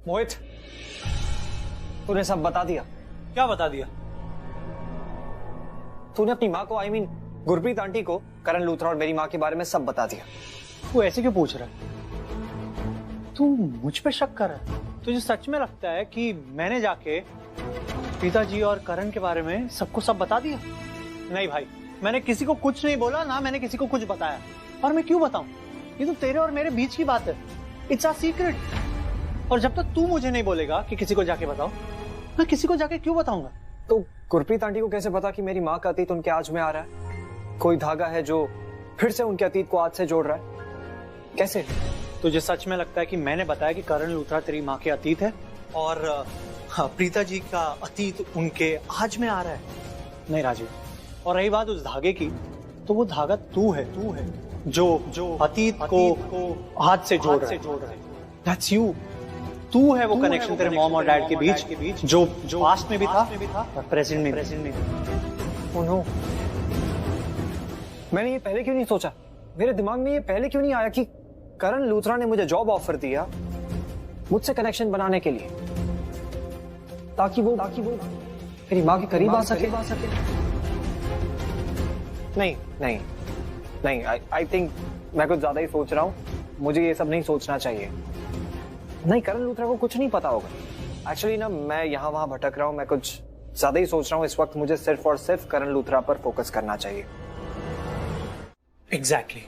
D: मोहित, तूने सब बता दिया।
G: क्या बता दिया?
D: तूने अपनी माँ को गुरप्रीत आंटी को करण लूथरा और मेरी माँ के बारे में सब बता दिया।
G: तू ऐसे क्यों पूछ रहा है? तू मुझ पे शक कर रहा है? तुझे सच में लगता है कि मैंने जाके पिताजी और करण के बारे में सबको सब बता दिया? नहीं भाई, मैंने किसी को कुछ नहीं बोला, ना मैंने किसी को कुछ बताया। और मैं क्यों बताऊं? ये तो तेरे और मेरे बीच की बात है। It's a secret. और जब तक तू मुझे नहीं बोलेगा कि किसी को जाके बताओ, मैं किसी को जाके क्यों बताऊंगा?
D: तो गुरप्रीत आंटी को कैसे पता कि मेरी माँ का अतीत उनके आज में आ रहा है? कोई धागा है जो फिर से उनके अतीत को आज से जोड़ रहा है? कैसे?
G: तुझे सच में लगता है कि मैंने बताया कि करण लूथरा तेरी माँ के अतीत है और प्रीता जी का अतीत उनके आज में आ रहा है? नहीं राजीव। और रही बात उस धागे की, तो वो धागा तू है जो अतीत को आज से जोड़ रहा है। That's you. तू है वो कनेक्शन तेरे मॉम और डैड के बीच जो पास्ट में भी था और प्रेजेंट में भी।
D: Oh no. मैंने ये पहले क्यों नहीं सोचा? मेरे दिमाग में ये पहले क्यों नहीं आया कि करण लूथरा ने मुझे जॉब ऑफर दिया मुझसे कनेक्शन बनाने के लिए, ताकि वो मेरी माँ के करीब आ सके। नहीं, आई थिंक मैं कुछ ज्यादा ही सोच रहा हूँ। मुझे ये सब नहीं सोचना चाहिए। नहीं, करण लूथरा को कुछ नहीं पता होगा। एक्चुअली ना, मैं यहाँ वहां भटक रहा हूँ। मैं कुछ ज्यादा ही सोच रहा हूँ। इस वक्त मुझे सिर्फ और सिर्फ करण लूथरा पर फोकस करना चाहिए।
G: एग्जैक्टली।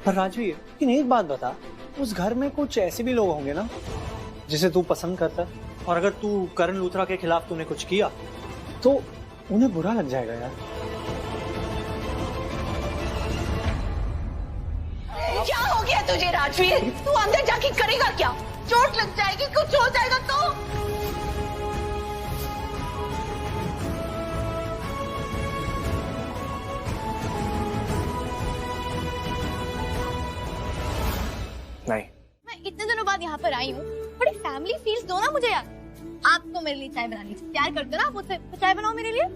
G: पर राजवीर, लेकिन एक बात बता, उस घर में कुछ ऐसे भी लोग होंगे ना जिसे तू पसंद करता है, और अगर तू करण लूथरा के खिलाफ तूने कुछ किया तो उन्हें बुरा लग जाएगा यार।
P: क्या हो गया तुझे राजवीर? तू अंदर जाके करेगा क्या? चोट लग जाएगी, कुछ हो जाएगा तो?
D: नहीं,
P: मैं इतने दिनों बाद यहाँ पर आई हूँ। थोड़ी फैमिली फील्स दो ना मुझे यार। आपको मेरे लिए चाय बनानी, प्यार करते हो ना मुझसे, तो चाय बनाओ मेरे लिए।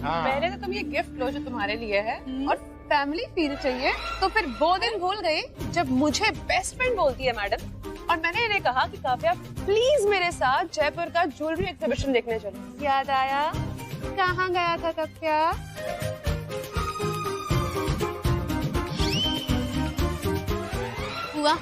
H: पहले तो तुम ये गिफ्ट लो जो तुम्हारे लिए है, और फैमिली फील चाहिए तो फिर वो दिन भूल गई जब मुझे बेस्ट फ्रेंड बोलती है मैडम, और मैंने इन्हें कहा कि काव्या प्लीज मेरे साथ जयपुर का ज्वेलरी एग्जीबिशन देखने चलो। याद आया? कहाँ गया था काव्या?
P: हुआ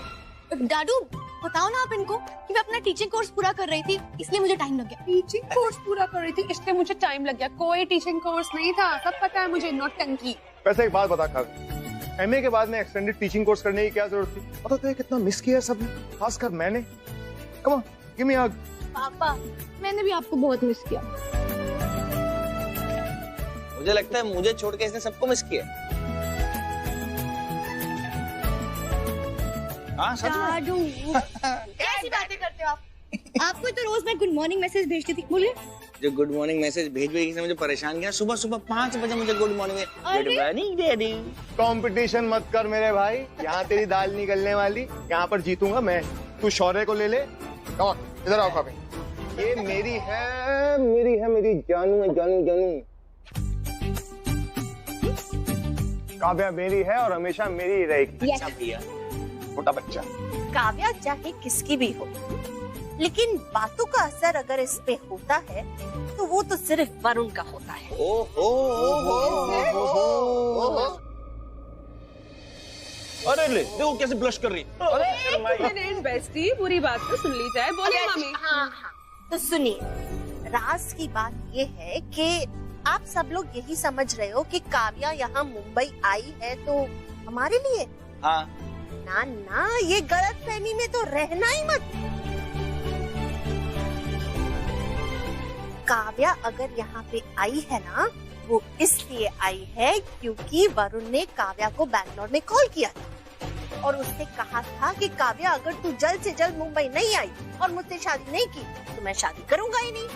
P: डाडू, बताओ ना आप इनको कि मैं अपना टीचिंग कोर्स पूरा कर रही थी, इसलिए मुझे टाइम लग गया।
H: टीचिंग कोर्स पूरा कर रही थी इसलिए मुझे टाइम लग गया? कोई टीचिंग कोर्स नहीं था, सब पता है मुझे। नौटंकी।
A: वैसे एक बात बता काव्या, एमए के बाद में एक्सटेंडेड टीचिंग कोर्स करने की क्या जरूरत थी? पता तो है कितना मिस किया है सबने, खासकर मैंने। कम ऑन, गिव मी अ हग।
P: पापा, मैंने भी आपको बहुत मिस किया।
Q: मुझे लगता है मुझे छोड़ के इसने सबको मिस किया। हाँ, सच में?
P: कैसी बातें करते हो आप? आपको तो रोज मैं गुड मॉर्निंग मैसेज भेजती थी, भूल गए?
Q: जो गुड मॉर्निंग मैसेज भेज इसने मुझे परेशान किया। सुबह सुबह 5 बजे मुझे गुड मॉर्निंग डैडी।
A: कंपटीशन मत कर मेरे भाई, यहाँ तेरी दाल निकलने वाली। यहाँ पर जीतूंगा मैं, तू शौर्य को ले ले। कम ऑन, इधर आओ काव्या। ये मेरी है मेरी जानू है, जानू। काव्या मेरी है और हमेशा मेरी ही रहेगी। छोटा बच्चा।
P: काव्या चाहे किसकी भी हो, लेकिन बातों का असर अगर इस पे होता है तो वो तो सिर्फ वरुण का होता है।
Q: अरे ले, देखो कैसे ब्लश कर रही है।
H: बेस्टी, पूरी बात तो सुन ली जाए। बोलिए मम्मी।
P: हाँ, तो सुनिए, राज की बात ये है कि आप सब लोग यही समझ रहे हो कि काव्या यहाँ मुंबई आई है तो हमारे लिए।
Q: हाँ।
P: ना, ये गलतफहमी में तो रहना ही मत। काव्या अगर यहाँ पे आई है ना, वो इसलिए आई है क्योंकि वरुण ने काव्या को बैंगलोर में कॉल किया था और उसने कहा था कि काव्या अगर तू जल्द से जल्द मुंबई नहीं आई और मुझसे शादी नहीं की तो मैं शादी करूंगा ही नहीं।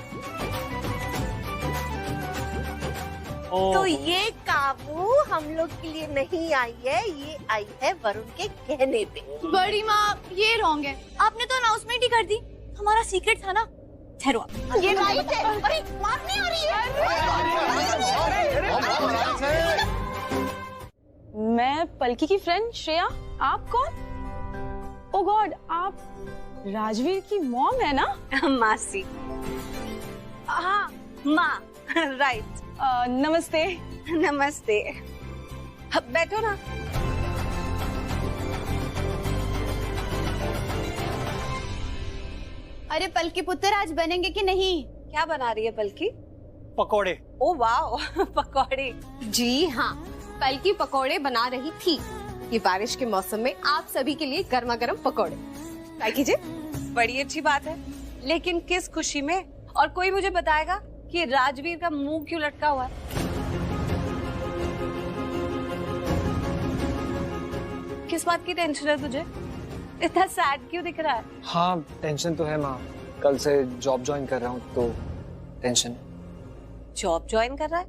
P: तो ये काबू हम लोग के लिए नहीं आई है, ये आई है वरुण के कहने पे।
R: बड़ी माँ ये रॉन्ग है, आपने तो अनाउंसमेंट ही कर दी, हमारा सीक्रेट था ना। ठहरो आप।
P: ये राइट है। अरे मार नहीं आ रही है।
J: मैं पलकी की फ्रेंड श्रेया। आप कौन? ओ गॉड, आप राजवीर की मॉम है ना?
E: मासी। हाँ माँ, राइट।
J: नमस्ते।
E: नमस्ते। बैठो ना।
R: अरे पलकी पुत्र आज बनेंगे कि नहीं?
E: क्या बना रही है पलकी?
G: पकोड़े।
E: ओ वाओ, पकोड़े।
L: जी हाँ, पलकी पकोड़े बना रही थी। ये बारिश के मौसम में आप सभी के लिए गर्मा गर्म पकोड़े। ट्राई कीजिए।
E: बड़ी अच्छी बात है, लेकिन किस खुशी में? और कोई मुझे बताएगा कि राजवीर का मुंह क्यों लटका हुआ है? किस बात की टेंशन है तुझे? इतना सैड क्यों दिख रहा है?
D: हाँ टेंशन तो है माँ, कल से जॉब ज्वाइन कर रहा हूँ तो टेंशन।
E: जॉब ज्वाइन कर रहा है?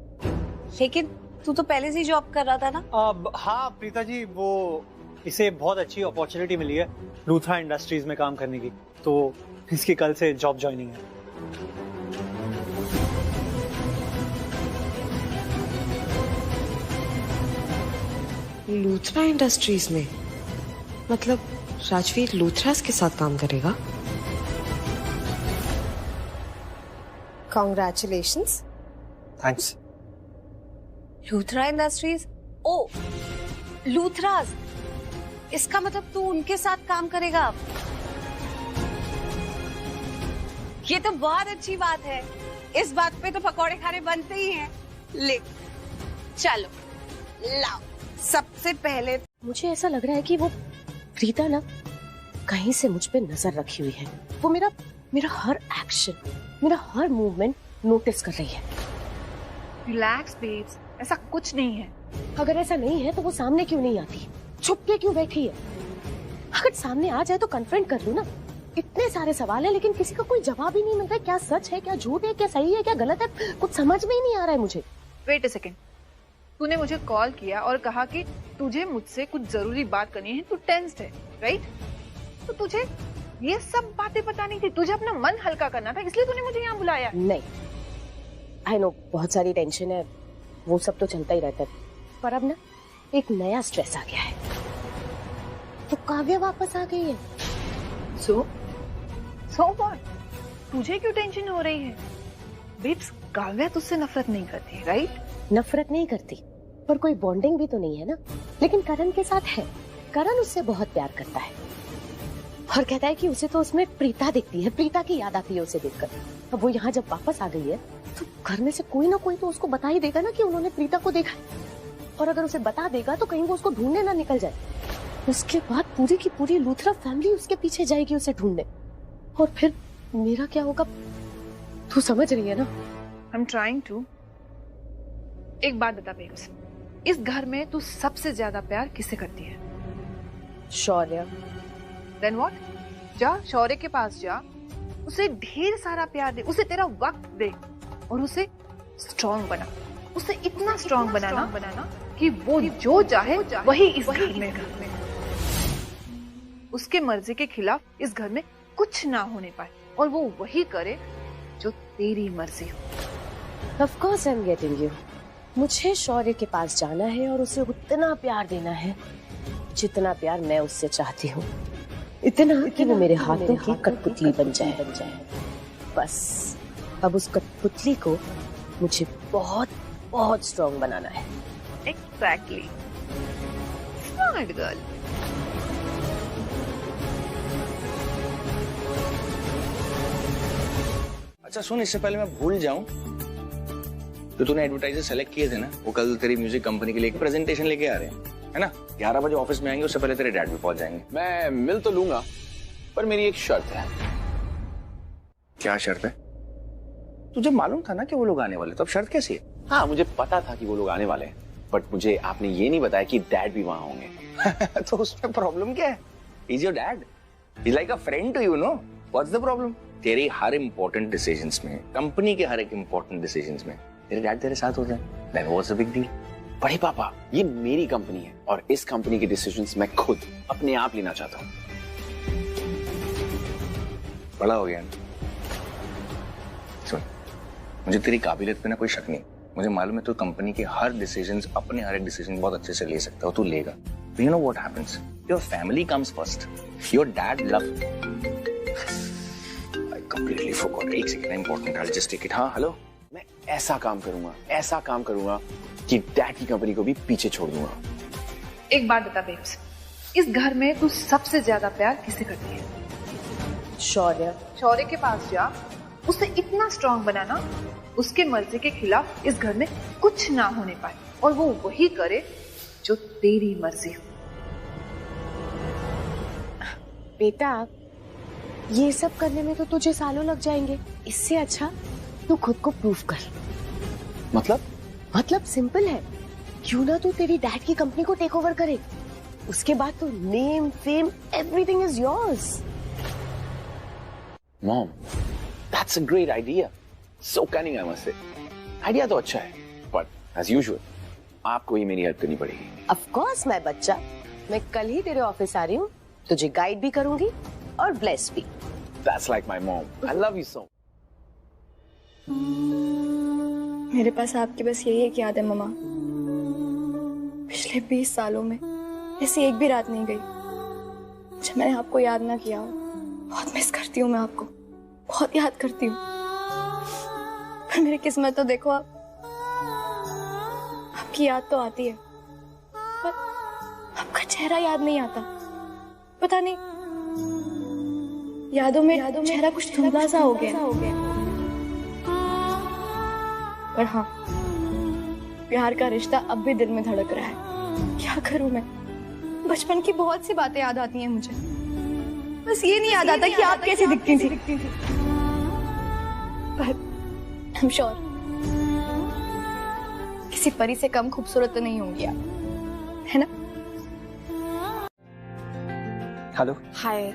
E: लेकिन तू तो पहले से ही जॉब कर रहा था ना?
G: हाँ प्रीता जी, वो इसे बहुत अच्छी अपॉर्चुनिटी मिली है लूथरा इंडस्ट्रीज में काम करने की, तो इसकी कल से जॉब ज्वाइनिंग है।
S: लूथरा इंडस्ट्रीज में? मतलब राजवीर लूथरास के साथ काम करेगा?
L: कॉन्ग्रेचुलेशंस।
D: थैंक्स।
E: लूथरा इंडस्ट्रीज? ओ लूथरास, इसका मतलब तू उनके साथ काम करेगा अब? ये तो बहुत अच्छी बात है। इस बात पे तो पकौड़े खाने बनते ही हैं। ले चलो लाओ। सबसे पहले
B: मुझे ऐसा लग रहा है कि वो प्रीता ना कहीं से मुझ पे नजर रखी हुई है। वो मेरा हर एक्शन, मेरा हर मूवमेंट नोटिस कर रही है।
M: रिलैक्स बेब्स, ऐसा कुछ नहीं है।
B: अगर ऐसा नहीं है तो वो सामने क्यों नहीं आती? छुप के क्यों बैठी है? अगर सामने आ जाए तो कन्फ्रंट कर दो ना। इतने सारे सवाल है लेकिन किसी का कोई जवाब ही नहीं मिलता है। क्या सच है, क्या झूठ है, क्या सही है, क्या गलत है, कुछ समझ में ही नहीं आ रहा है मुझे।
M: वेट अ सेकेंड, तूने मुझे कॉल किया और कहा कि तुझे मुझसे कुछ जरूरी बात करनी है, तू टेंस्ड है, राइट? तो तुझे ये सब बातें पता नहीं थी, तुझे अपना मन हल्का करना था, इसलिए तूने मुझे यहाँ बुलाया।
B: नहीं, आई नो बहुत सारी टेंशन है, वो सब तो चलता ही रहता है, पर अब ना एक नया स्ट्रेस आ गया है। तो काव्या वापस आ गई है।
M: So what? तुझे क्यों टेंशन हो रही है? बेब्स, काव्या तुझसे नफरत नहीं करती, राइट?
B: नफरत नहीं करती, पर कोई बॉन्डिंग भी तो नहीं है ना। लेकिन करण के साथ है। करण उससे बहुत प्यार करता है और कहता है कि उसे तो उसमें प्रीता दिखती है, प्रीता की याद आती है उसे देखकर। अब वो यहाँ जब वापस आ गई है तो घर में से कोई ना कोई तो उसको बता ही देगा ना कि उन्होंने प्रीता को देखा है। और अगर उसे बता देगा तो कहीं वो उसको ढूंढने ना निकल जाए। उसके बाद पूरी की पूरी लूथरा फैमिली उसके पीछे जाएगी उसे ढूंढने। और फिर मेरा क्या होगा, तू समझ रही है ना?
M: I am trying to. एक बात बता बेब्स, इस घर में तू सबसे ज्यादा प्यार किससे करती है?
B: शौर्य।
M: Then what? जा शौर्य के पास जा, उसे ढेर सारा प्यार दे, उसे तेरा वक्त दे और उसे स्ट्रॉन्ग बना। उसे इतना स्ट्रॉन्ग बनाना कि वो जो चाहे वही इस घर में। उसके मर्जी के खिलाफ इस घर में कुछ ना होने पाए और वो वही करे जो तेरी मर्जी हो।
B: Of course I'm getting you. मुझे शौर्य के पास जाना है और उसे उतना प्यार देना है जितना प्यार मैं उससे चाहती हूँ। इतना कि वो मेरे हाथों की कठपुतली बन जाए। बस अब उस कठपुतली को मुझे बहुत बहुत स्ट्रॉन्ग बनाना है।
M: Exactly. Smart girl.
Q: अच्छा सुन, इससे पहले मैं भूल जाऊं, तो तूने एडवर्टाइजर सेलेक्ट किए थे ना, वो कल तेरी म्यूजिक कंपनी के लिए एक प्रेजेंटेशन लेके आ रहे हैं, है ना? 11 बजे ऑफिस में आएंगे, उससे पहले तेरे डैड भी पहुंच जाएंगे।
F: मैं मिल तो लूंगा, पर मेरी एक शर्त है।
Q: क्या शर्त है? तुझे मालूम था ना कि वो लोग आने वाले, तो अब शर्त कैसी है?
C: हाँ मुझे पता था कि वो लोग आने वाले हैं, बट मुझे आपने ये नहीं बताया कि डैड भी वहां होंगे।
Q: तो उसमें प्रॉब्लम क्या है? He's your dad. He's like a friend to you, no? What's the problem? तेरी हर इंपॉर्टेंट डिसीजंस में, कंपनी के हर एक इंपॉर्टेंट डिसीजंस में तेरे डैड तेरे साथ होते हैं। Then what's the big deal?
C: बड़े पापा, ये मेरी कंपनी है और इस कंपनी के डिसीजंस मैं खुद अपने आप लेना चाहता हूँ।
Q: बड़ा हो गया। सुन, मुझे तेरी काबिलियत पे ना कोई शक नहीं। मुझे मालूम है तू कंपनी के हर डिसीजंस, अपने हर एक डिसीजन बहुत अच्छे से ले सकता हो, तू लेगा। You know what happens? Your family comes first. Your dad loves. I completely forgot. एक second, important. I'll just take it. हाँ, हेलो।
C: मैं ऐसा काम करूंगा कि डैड की कंपनी को भी पीछे छोड़ दूंगा।
M: एक बात बता बेब्स, इस घर में तू सबसे ज्यादा प्यार किसे करती है?
B: शौर्य।
M: शौर्य के पास जा, उसे इतना स्ट्रांग बनाना उसके मर्जी के खिलाफ इस घर में कुछ ना होने पाए, और वो वही करे जो तेरी मर्जी हो।
L: बेटा ये सब करने में तो तुझे सालों लग जाएंगे, इससे अच्छा तू खुद को प्रूव कर। मतलब सिंपल है, क्यों ना तू तेरी डैड की कंपनी को टेक ओवर करे, उसके बाद तो name fame everything is yours.
C: Mom, that's a great idea, so cunning I must say. Idea तो अच्छा है, बट एज यूजुअल आपको ही मेरी हेल्प करनी पड़ेगी।
B: ऑफ कोर्स मैं बच्चा, मैं कल ही तेरे ऑफिस आ रही हूँ, तुझे गाइड भी करूंगी और ब्लेस भी।
C: That's like my mom. I love you so.
T: मेरे पास आपकी बस यही एक याद है मम्मा। पिछले 20 सालों में ऐसी एक भी रात नहीं गई जब मैंने आपको याद ना किया हो। बहुत मिस करती हूँ मैं आपको, बहुत याद करती हूँ। पर मेरी किस्मत तो देखो आप, आपकी याद तो आती है पर आपका चेहरा याद नहीं आता। पता नहीं, यादों में चेहरा कुछ धुंधला सा हो गया। पर हाँ, प्यार का रिश्ता अब भी दिल में धड़क रहा है। क्या करूं मैं? बचपन की बहुत सी बातें याद आती हैं मुझे, बस ये नहीं याद आता कि आप कैसी दिखती थी। पर आई एम श्योर किसी परी से कम खूबसूरत तो नहीं होंगी आप, है ना?
D: हेलो।
L: हाय,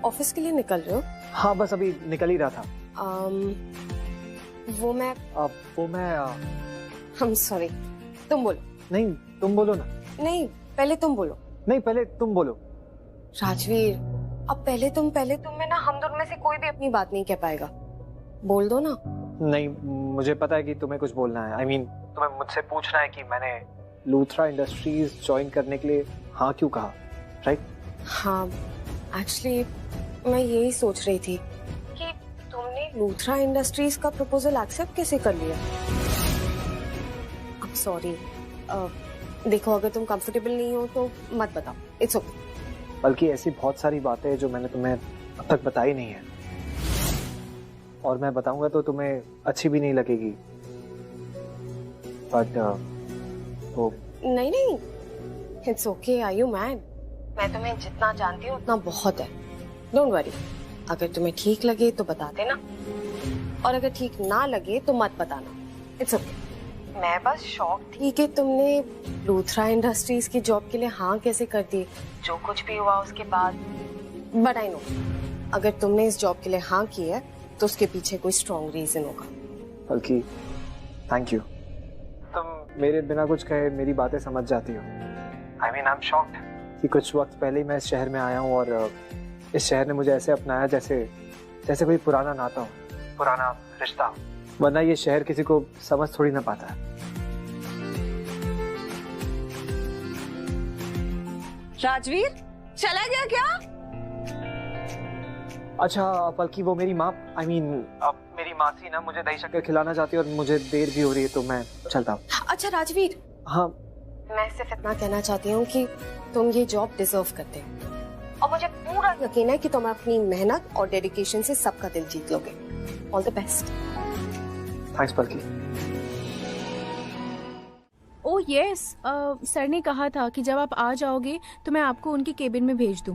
L: ऑफिस के लिए निकल रहे हो?
D: हाँ बस अभी निकल ही रहा था।
L: वो मैं I'm sorry, तुम बोलो।
D: नहीं तुम बोलो ना।
L: नहीं पहले तुम बोलो।
D: नहीं पहले तुम बोलो।
L: राजवीर, अब पहले तुम में ना हम दोनों में से कोई भी अपनी बात नहीं कह पाएगा, बोल दो ना।
D: नहीं मुझे पता है कि तुम्हें कुछ बोलना है। I mean, तुम्हें मुझसे पूछना है कि मैंने लूथरा इंडस्ट्रीज ज्वाइन करने के लिए हाँ क्यों कहा, राइट?
L: हाँ एक्चुअली मैं यही सोच रही थी कि तुमने लूथरा इंडस्ट्रीज का प्रपोजल एक्सेप्ट कैसे कर लिया। I'm sorry, देखो अगर तुम कंफर्टेबल नहीं हो तो मत बताओ, इट्स ओके।
D: बल्कि ऐसी बहुत सारी बातें हैं जो मैंने तुम्हें अब तक बताई नहीं है, और मैं बताऊंगा तो तुम्हें अच्छी भी नहीं लगेगी। बट तो
L: नहीं, it's okay. Are you mad? मैं तुम्हें जितना जानती हूँ उतना बहुत है, डोंट वरी। अगर तुम्हें ठीक लगे तो बता देना, और अगर ठीक ना लगे तो मत बताना, इट्स ओके। मैं बस शॉक थी कि तुमने लूथरा इंडस्ट्रीज की जॉब के लिए हाँ कैसे कर दी, जो कुछ भी हुआ उसके बाद। बट आई नो, अगर तुमने इस जॉब के लिए हाँ की है तो उसके पीछे कोई स्ट्रॉन्ग रीजन होगा।
D: बल्कि थैंक यू, तुम मेरे बिना कुछ कहे मेरी बातें समझ जाती हो। I mean I am shocked कि कुछ वक्त पहले ही मैं इस शहर में आया हूँ और इस शहर ने मुझे ऐसे अपनाया जैसे कोई पुराना नाता हो, पुराना रिश्ता हो, वरना ये शहर किसी को समझ थोड़ी ना पाता है।
E: राजवीर चला गया क्या?
D: अच्छा बल्कि वो मेरी माँ, आई मीन अब मेरी मासी ना मुझे दही शक्कर खिलाना चाहती है और मुझे देर भी हो रही है, तो मैं चलता हूँ।
L: अच्छा राजवीर,
D: हाँ
L: मैं सिर्फ इतना कहना चाहती हूँ कि तुम ये जॉब डिजर्व करते हो, और मुझे पूरा यकीन है कि तुम अपनी मेहनत और डेडिकेशन से सबका दिल जीत लोगे। All the best.
D: Thanks Palki.
U: Oh yes, sir ने कहा था कि जब आप आ जाओगे तो मैं आपको उनके केबिन में भेज दूं।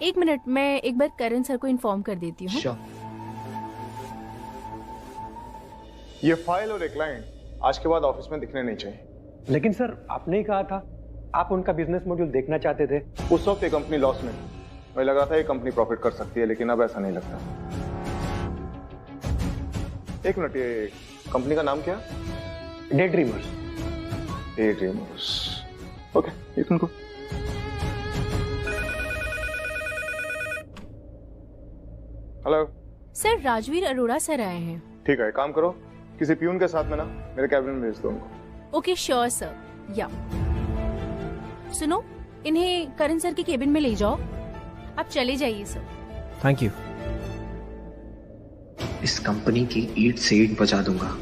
U: एक मिनट, मैं एक बार करण सर को इन्फॉर्म कर देती हूँ।
A: ये फाइल और एक क्लाइंट आज के बाद ऑफिस में दिखने नहीं चाहिए।
K: लेकिन सर आपने ही कहा था आप उनका बिजनेस मॉड्यूल देखना चाहते थे।
A: उस वक्त ये कंपनी लॉस में, मुझे लगा था ये कंपनी प्रॉफिट कर सकती है, लेकिन अब ऐसा नहीं लगता। एक मिनट, ये कंपनी का नाम क्या?
K: Day dreamers.
A: Day dreamers, okay, you can go. Hello
U: sir, Rajveer Arora sir आए हैं।
A: ठीक है, काम करो, किसी प्यून के साथ में ना मेरे कैबिन में भेज दो उनको।
U: Okay sure sir. या सुनो, इन्हें करण सर के केबिन में ले जाओ। आप चले जाइए सर।
D: Thank you.
V: इस कंपनी की ईंट से ईंट बजा दूंगा,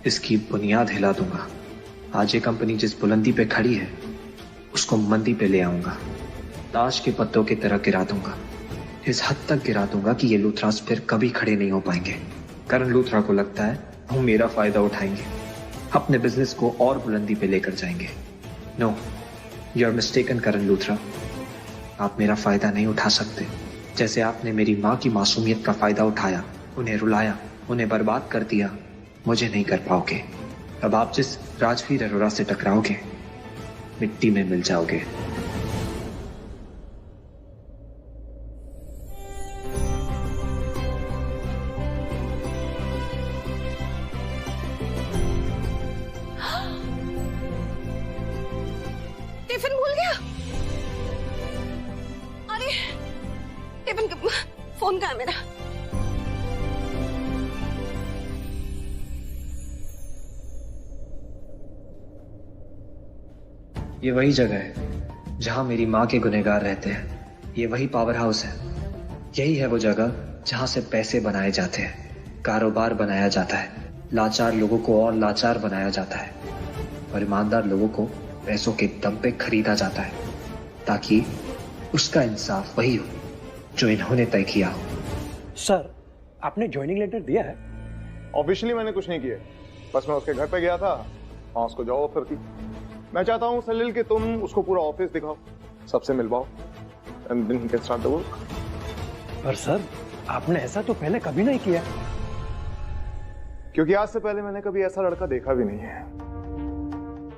V: इसकी बुनियाद हिला दूंगा। आज ये कंपनी जिस बुलंदी पे खड़ी है उसको मंदी पे ले आऊंगा, ताश के पत्तों की तरह गिरा दूंगा। इस हद तक गिरा दूंगा कि ये लूथरास फिर कभी खड़े नहीं हो पाएंगे। करण लूथरा को लगता है वो मेरा फायदा उठाएंगे, अपने बिजनेस को और बुलंदी पे लेकर जाएंगे। No, you are mistaken Karan Luthra. आप मेरा फायदा नहीं उठा सकते। जैसे आपने मेरी माँ की मासूमियत का फायदा उठाया, उन्हें रुलाया, उन्हें बर्बाद कर दिया, मुझे नहीं कर पाओगे। अब आप जिस राजवीर अरोड़ा से टकराओगे मिट्टी में मिल जाओगे।
P: टिफिन भूल गया। अरे टिफिन फोन कहाँ है मेरा?
V: ये वही जगह है जहां मेरी माँ के गुनहगार रहते हैं। ये वही पावर हाउस है। यही है वो जगह जहां से पैसे बनाए जाते हैं, कारोबार बनाया जाता है, लाचार लोगों को और लाचार बनाया जाता है और ईमानदार लोगों को पैसों के दम पे खरीदा जाता है, ताकि उसका इंसाफ वही हो जो इन्होंने तय किया हो।
K: सर, आपने ज्वाइनिंग लेटर दिया है?
A: ऑफिशियली मैंने कुछ नहीं किया, बस मैं उसके घर पे गया था, वहां उसको जॉब ऑफर की। मैं चाहता हूं सलील कि तुम उसको पूरा ऑफिस दिखाओ, सबसे मिलवाओ, and then he can start the work.
K: पर सर, आपने ऐसा तो पहले कभी नहीं किया।
A: क्योंकि आज से पहले मैंने कभी ऐसा लड़का देखा भी नहीं है।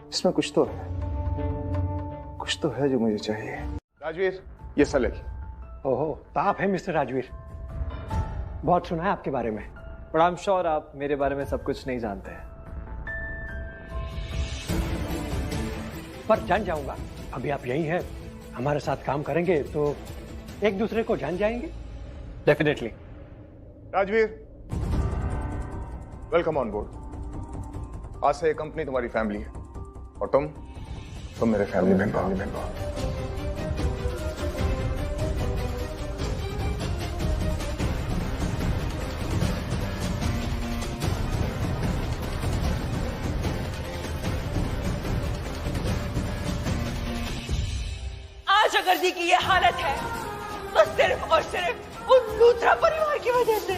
A: इसमें कुछ तो है, कुछ तो है जो मुझे चाहिए। राजवीर, ये सलील।
K: ओहो, तो आप हैं मिस्टर राजवीर। बहुत सुना है आपके बारे में।
D: बट आई एम श्योर आप मेरे बारे में सब कुछ नहीं जानते हैं।
K: पर जान जाऊंगा। अभी आप यही हैं, हमारे साथ काम करेंगे तो एक दूसरे को जान जाएंगे।
D: Definitely.
A: Rajveer, welcome on board. आज से ये कंपनी तुम्हारी फैमिली है और तुम मेरे फैमिली मेंबर।
N: आज अगर दी की ये हालत है तो सिर्फ और सिर्फ उन लूथरा परिवार की वजह से।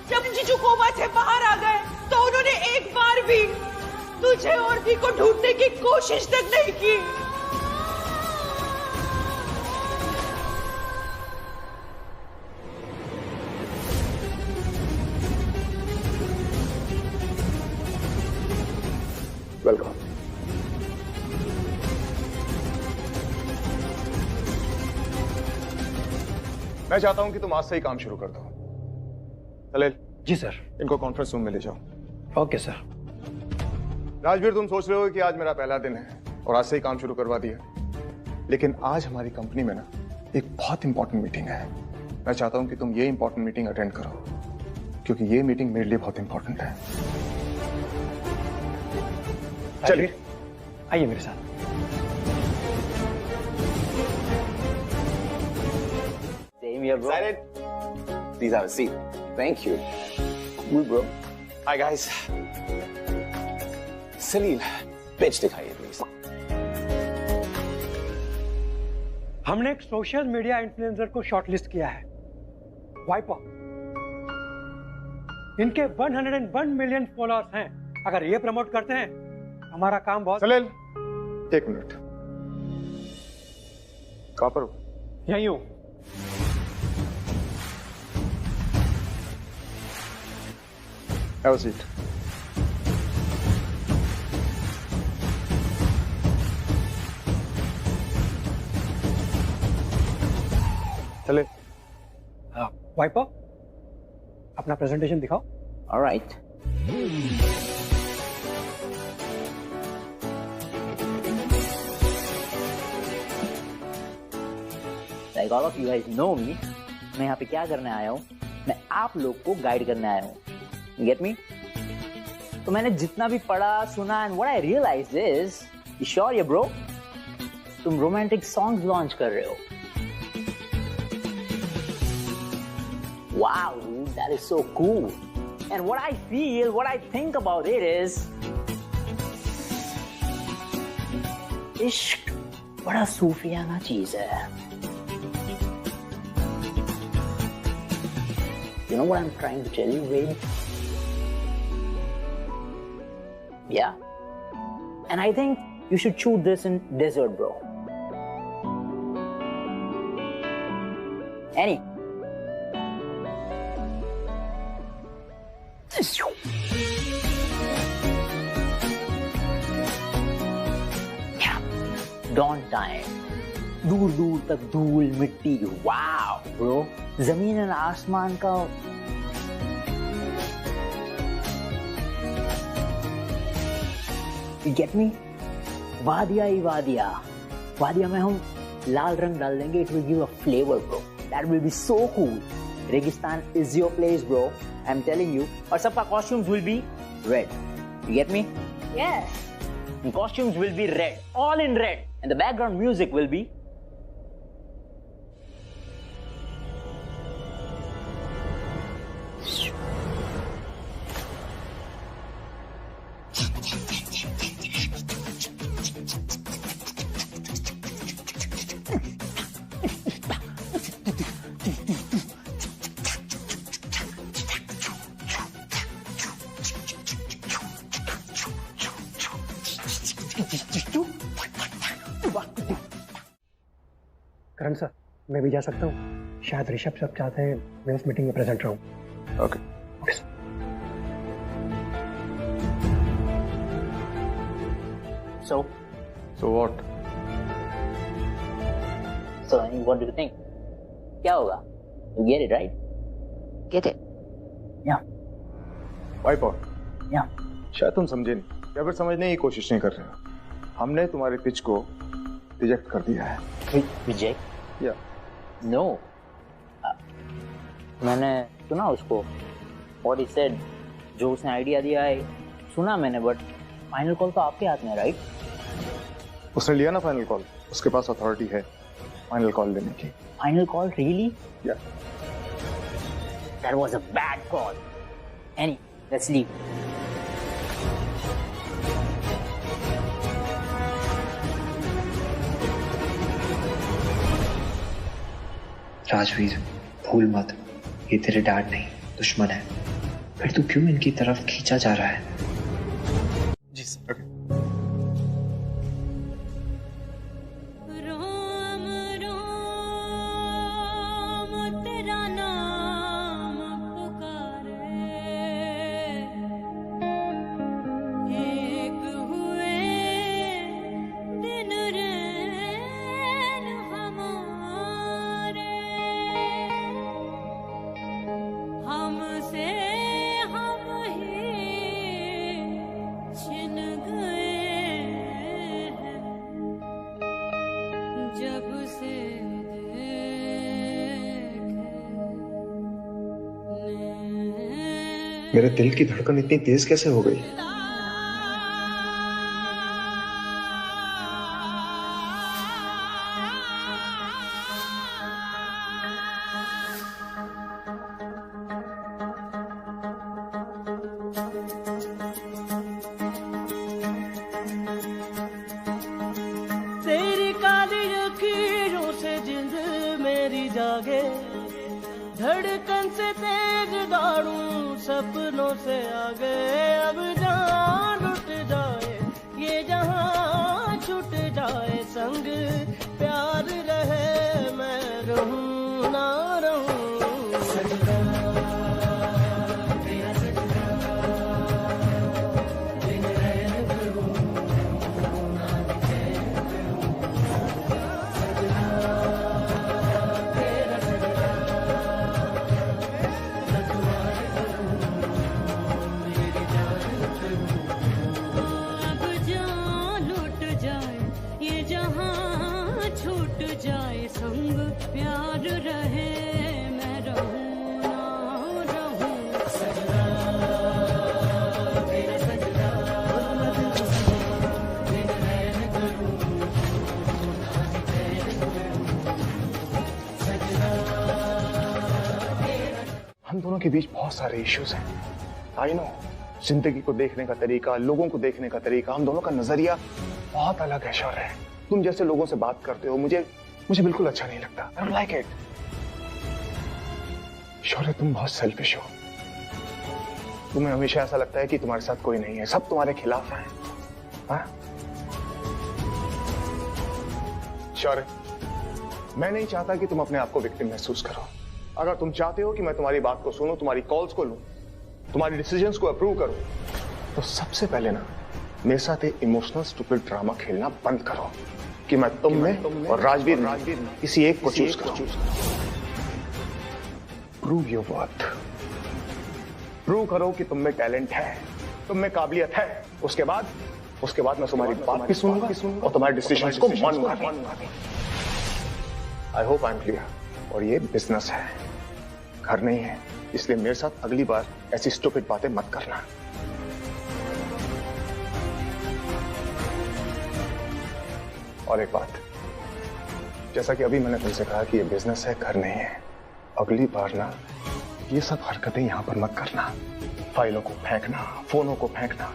N: जब जीजू कोमा से बाहर आ गए तो उन्होंने एक बार भी तुझे और दी को ढूंढने की कोशिश तक नहीं की।
A: वेलकम। मैं चाहता हूं कि तुम आज से ही काम शुरू कर दो। सलील।
K: जी सर।
A: इनको कॉन्फ्रेंस रूम में ले जाओ।
K: Okay sir.
A: राजवीर, तुम सोच रहे हो कि आज मेरा पहला दिन है और आज से ही काम शुरू करवा दिया, लेकिन आज हमारी कंपनी में ना एक बहुत इंपॉर्टेंट मीटिंग है। मैं चाहता हूं कि तुम ये इंपॉर्टेंट मीटिंग अटेंड करो, क्योंकि ये मीटिंग मेरे लिए बहुत इंपॉर्टेंट है। चलिए,
K: आइए मेरे साथ।
C: Same here, bro. Excited? Please have a seat. Thank you. Good, bro. Hi, guys. Salil, pitch दिखाइए प्लीज।
K: हमने एक सोशल मीडिया इन्फ्लुएंसर को शॉर्टलिस्ट किया है, वाइपर। इनके 101 मिलियन फॉलोअर्स हैं। अगर ये प्रमोट करते हैं हमारा काम बहुत।
A: सलील, एक मिनट। कहां पर हो?
K: यहीं हूं।
A: Have a seat.
K: वाइपर, अपना प्रेजेंटेशन दिखाओ।
C: Alright. Like all of you guys know me, मैं यहाँ पे क्या करने आया हूँ? मैं आप लोग को गाइड करने आया हूँ। You get me? तो मैंने जितना भी पढ़ा सुना and what I realized is, you sure ये bro? तुम रोमांटिक सॉन्ग्स लॉन्च कर रहे हो। Wow, dude, that is so cool. And what I feel, what I think about it is, इश्क बड़ा सूफियाना चीज है। You know what I'm trying to tell you, babe? Yeah. And I think you should shoot this in desert, bro. Annie. Yeah. Dawn time. दूर दूर तक धूल मिट्टी। वाओ ब्रो, जमीन और आसमान का You get me? वादिया ही वादिया। वादिया में हम लाल रंग डाल देंगे, it will give a flavor, bro. That will be so cool. रेगिस्तान is your place, bro. I'm telling you. और सबका costumes will be red. You get me?
J: Yes.
C: And costumes will be red, all in red, and the background music will be
K: Karan sir, मैं भी जा सकता हूँ? शायद ऋषभ सब चाहते हैं मैं इस मीटिंग में प्रेजेंट रहूं।
A: Okay.
C: So
A: what?
C: So what do you think? क्या होगा? You get it, right? Get it? Yeah.
A: Wipe out.
C: Yeah.
A: शायद तुम समझे नहीं या फिर समझने की कोशिश नहीं कर रहे हो। हमने तुम्हारे पिच को रिजेक्ट कर दिया है।
C: Reject?
A: Yeah.
C: No. मैंने सुना उसको। What he said, जो उसने आइडिया दिया है, सुना मैंने, बट फाइनल कॉल तो आपके हाथ में, राइट?
A: उसने लिया ना फाइनल कॉल, उसके पास अथॉरिटी है फाइनल कॉल लेने की।
C: Final call, really?
A: Yeah.
C: That was a bad call. Annie, let's leave.
V: Rajveer, भूल मत, ये तेरे डैड नहीं दुश्मन है। फिर तू क्यों इनकी तरफ खींचा जा रहा है?
A: जी सर। ओके। मेरे दिल की धड़कन इतनी तेज कैसे हो गई?
I: तेरी काली लकीरों से जिंद मेरी जागे, धड़कन से तेज दौड़ूं सपनों से आगे। अब जान उठ जाए ये जहां छूट जाए, संग प्यार रहे मैं रहूं ना रहूं।
A: हम दोनों के बीच बहुत सारे इश्यूज हैं। आई नो, जिंदगी को देखने का तरीका, लोगों को देखने का तरीका, हम दोनों का नजरिया बहुत अलग है शौर्य। तुम जैसे लोगों से बात करते हो मुझे बिल्कुल अच्छा नहीं लगता। I don't like it. Shaurya, तुम बहुत सेल्फिश हो। तुम्हें हमेशा ऐसा लगता है कि तुम्हारे साथ कोई नहीं है, सब तुम्हारे खिलाफ हैं। हाँ? शौर्य, मैं नहीं चाहता कि तुम अपने आप को विक्टिम महसूस करो। अगर तुम चाहते हो कि मैं तुम्हारी बात को सुनूं, तुम्हारी कॉल्स को लूं, तुम्हारी डिसीजंस को अप्रूव करूं, तो सबसे पहले ना मेरे साथ एक इमोशनल स्टूपिड ड्रामा खेलना बंद करो कि मैं तुम में और राजवीर में किसी एक को चूज करूं। Prove your worth. प्रूव करो कि तुम में टैलेंट है, तुम में काबिलियत है। उसके बाद मैं तुम्हारी बात भी सुनूंगा और तुम्हारे डिसीजंस को मानूंगा। I hope I am clear. और ये बिजनेस है, घर नहीं है, इसलिए मेरे साथ अगली बार ऐसी स्टूपिड बातें मत करना। और एक बात, जैसा कि अभी मैंने तुमसे कहा कि ये बिजनेस है, घर नहीं है, अगली बार ना ये सब हरकतें यहां पर मत करना। फाइलों को फेंकना, फोनों को फेंकना,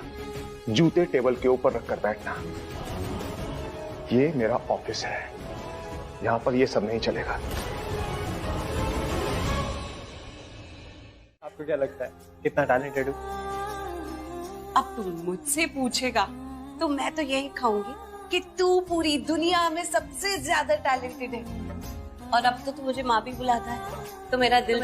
A: जूते टेबल के ऊपर रखकर बैठना। ये मेरा ऑफिस है, यहां पर ये सब नहीं चलेगा।
D: आपको क्या लगता है कितना टैलेंटेड हूँ?
E: अब तुम मुझसे पूछेगा तो मैं तो यही कहूंगी कि तू पूरी दुनिया में सबसे ज्यादा टैलेंटेड है। और अब तो तू मुझे माँ भी बुलाता है, तो मेरा दिल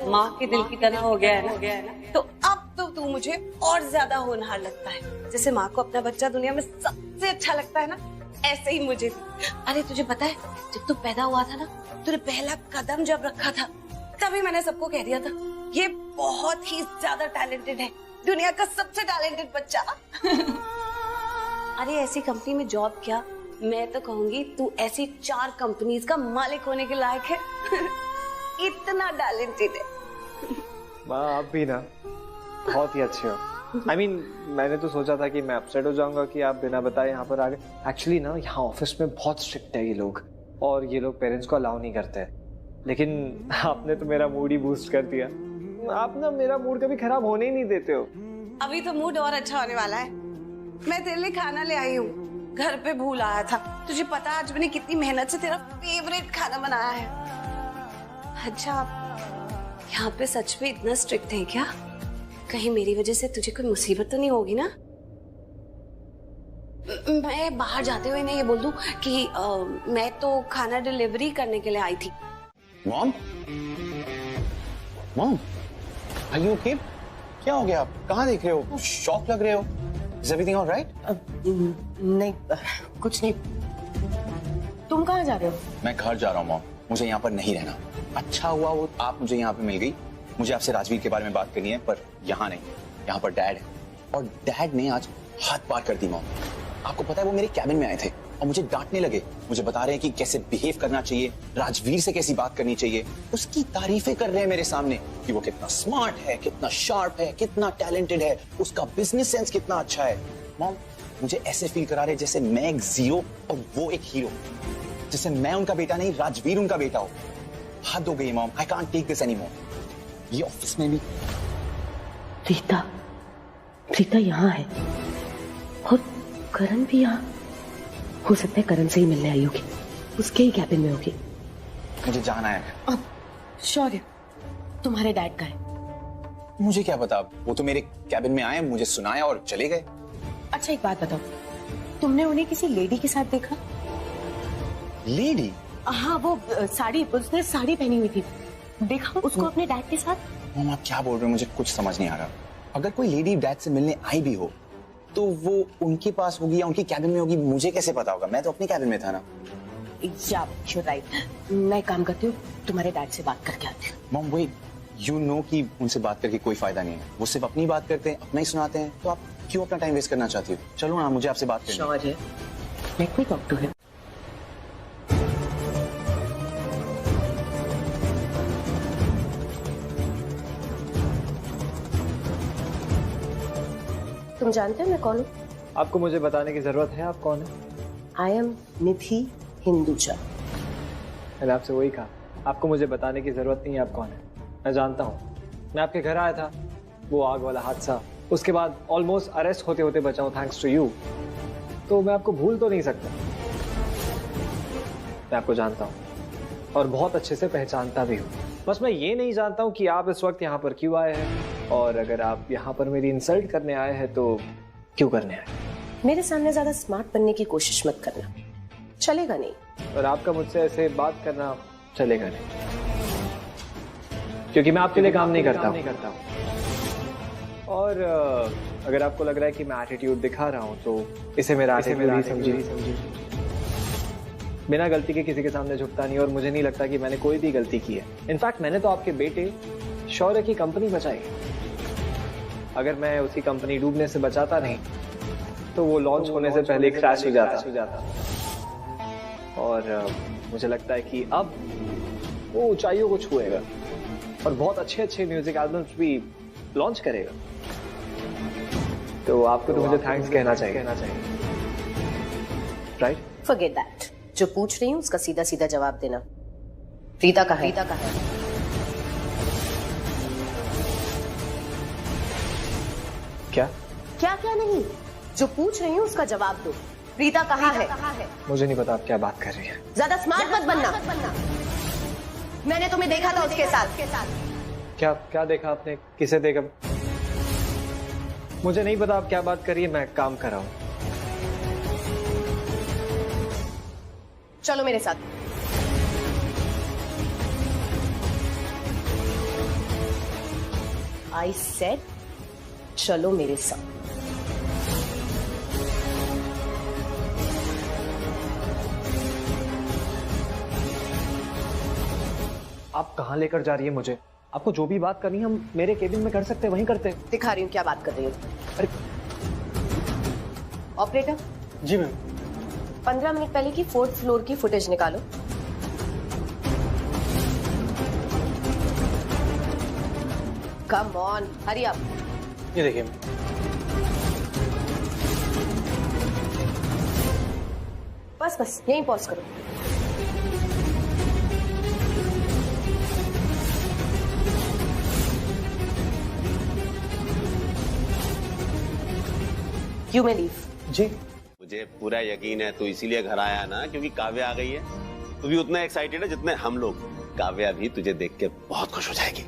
E: माँ के दिल की तरह हो गया है ना। तो अब तो तू मुझे और ज्यादा होनहार लगता है। जैसे माँ को अपना बच्चा दुनिया में सबसे अच्छा लगता है ना, ऐसे ही मुझे। अरे तुझे पता है, जब तू पैदा हुआ था ना, तूने पहला कदम जब रखा था, तभी मैंने सबको कह दिया था ये बहुत ही ज्यादा टैलेंटेड है, दुनिया का सबसे टैलेंटेड बच्चा। अरे ऐसी कंपनी में जॉब क्या, मैं तो कहूंगी तू ऐसी 4 कंपनीज का मालिक होने के लायक है। इतना टैलेंटेड है।
D: माँ, आप भी ना बहुत ही अच्छे हो। I mean, मैंने तो सोचा था कि मैं अपसेट हो जाऊंगा कि आप बिना बताए यहाँ पर आ गए। एक्चुअली ना यहाँ ऑफिस में बहुत स्ट्रिक्ट है ये लोग, और ये लोग पेरेंट्स को अलाउ नहीं करते हैं। लेकिन आपने तो मेरा मूड ही बूस्ट कर दिया। आप ना मेरा मूड कभी खराब होने ही नहीं देते हो।
E: अभी तो मूड और अच्छा होने वाला है। मैं तेरे लिए खाना ले आई हूँ, घर पे भूल आया था। तुझे पता आज मैंने कितनी मेहनत से तेरा फेवरेट खाना बनाया है। अच्छा, यहाँ पे सच में इतना स्ट्रिक्ट है क्या? कहीं मेरी वजह से तुझे कोई मुसीबत तो नहीं होगी ना? मैं बाहर जाते हुए नहीं ये बोल दूं कि मैं तो खाना डिलीवरी करने के लिए आई थी।
F: Mom, are you okay? क्या हो गया? आप कहाँ देख रहे हो? शॉक लग रहे हो। Is everything all right?
B: नहीं, कुछ नहीं। तुम कहाँ जा रहे हो?
F: मैं घर जा रहा हूँ मॉम, मुझे यहाँ पर नहीं रहना। अच्छा हुआ वो आप मुझे यहाँ पे मिल गई। मुझे आपसे राजवीर के बारे में बात करनी है, पर यहाँ नहीं, यहाँ पर डैड है। और डैड ने आज हाथ पार कर दी मॉम। आपको पता है वो मेरे कैबिन में आए थे और मुझे डांटने लगे। मुझे बता रहे हैं कि कैसे बिहेव करना चाहिए, राजवीर से कैसी बात करनी चाहिए। उसकी तारीफें कर रहे हैं मेरे सामने कि वो कितना स्मार्ट है, कितना शार्प है, कितना टैलेंटेड है, उसका बिजनेस सेंस कितना अच्छा है। मॉम, मुझे ऐसे फील करा रहे जैसे मैं एक जीरो और वो एक हीरो, जैसे मैं उनका बेटा नहीं राजवीर उनका बेटा हो। हद हो गई mom, I can't take this anymore. ये ऑफिस में भी
B: प्रीता यहाँ है और करण भी यहाँ। हो सकता है करण से ही मिलने आई होगी, उसके ही कैबिन में होगी।
F: मुझे जाना है।
B: अब शौर्य, तुम्हारे डैड का है।
F: मुझे क्या पता, वो तो मेरे कैबिन में आए, मुझे सुनाया और चले गए।
B: अच्छा एक बात बताओ, तुमने उन्हें किसी लेडी के साथ देखा?
F: लेडी?
B: हाँ, वो साड़ी, उसने साड़ी पहनी हुई थी, देखा उसको अपने डैड के साथ।
F: मॉम आप क्या बोल रहे हो, मुझे कुछ समझ नहीं आ रहा। अगर कोई लेडी डैड से मिलने आई भी हो तो वो उनके पास होगी या उनकी कैबिन में होगी, मुझे कैसे पता होगा? मैं तो अपनी कैबिन में था ना।
B: राइट। मैं काम करती हूँ, तुम्हारे डैड से बात करके आती हूँ।
F: मॉम वही, यू नो कि उनसे बात करके कोई फायदा नहीं है, वो सिर्फ अपनी बात करते हैं, अपना ही सुनाते हैं। तो आप क्यों अपना टाइम वेस्ट करना चाहती हो? चलो ना, मुझे आपसे बात करनी है।
B: Let me talk to him. तुम जानते हो मैं कौन हूँ?
D: आपको मुझे बताने की जरूरत है आप कौन है?
B: आई एम निधि हिंदुजा।
D: मैंने आपसे वही कहा, आपको मुझे बताने की जरूरत नहीं है आप कौन है। मैं जानता हूँ मैं आपके घर आया था, वो आग वाला हादसा, उसके बाद ऑलमोस्ट अरेस्ट होते होते बचा हूं थैंक्स टू यू। तो मैं आपको भूल तो नहीं सकता। मैं आपको जानता हूं और बहुत अच्छे से पहचानता भी हूं। बस मैं ये नहीं जानता हूं कि आप इस वक्त यहाँ पर क्यों आए हैं, और अगर आप यहाँ पर मेरी इंसल्ट करने आए हैं तो क्यों करने आए।
B: मेरे सामने ज्यादा स्मार्ट बनने की कोशिश मत करना, चलेगा नहीं।
D: और आपका मुझसे ऐसे बात करना चलेगा नहीं, क्योंकि मैं आपके लिए काम नहीं करता हूं। और अगर आपको लग रहा है कि मैं एटीट्यूड दिखा रहा हूं तो इसे मेरा एटीट्यूड समझिए। बिना गलती के किसी के सामने झुकता नहीं, और मुझे नहीं लगता कि मैंने कोई भी गलती की है। इनफैक्ट मैंने तो आपके बेटे शौर्य की कंपनी बचाई। अगर मैं उसकी कंपनी डूबने से बचाता नहीं तो वो लॉन्च होने से पहले क्रैश हो जाता। और मुझे लगता है कि अब वो ऊंचाइयों को छुएगा और बहुत अच्छे म्यूजिक एल्बम्स भी लॉन्च करेगा। तो आपको तो मुझे थैंक्स कहना चाहिए, राइट?
B: Forget that. जो पूछ रही हूँ उसका सीधा सीधा जवाब देना। प्रीता कहाँ है?
D: क्या
B: क्या नहीं, जो पूछ रही हूँ उसका जवाब दो। प्रीता कहाँ है?
D: मुझे नहीं पता आप क्या बात कर रही हैं।
B: ज्यादा स्मार्ट मत बनना। मैंने तुम्हें देखा था उसके साथ।
D: क्या देखा आपने? किसे देखा? मुझे नहीं पता आप क्या बात कर रही है। मैं काम कर रहा हूं।
B: चलो मेरे साथ। आई सेड चलो मेरे साथ।
D: आप कहां लेकर जा रही है मुझे? आपको जो भी बात करनी है हम मेरे केबिन में कर सकते हैं, वहीं करते हैं।
B: दिखा रही हूँ क्या बात कर रही हूँ।
D: अरे
B: ऑपरेटर
K: जी मैम।
B: 15 मिनट पहले की 4th फ्लोर की फुटेज निकालो। Come on, hurry up.
K: ये देखिए।
B: बस यहीं पॉज करो। You may leave.
D: जी।
H: मुझे पूरा यकीन है तू इसीलिए घर आया ना क्योंकि काव्या आ गई है। तू भी उतना एक्साइटेड है जितने हम लोग। काव्या भी तुझे देख के बहुत खुश हो जाएगी।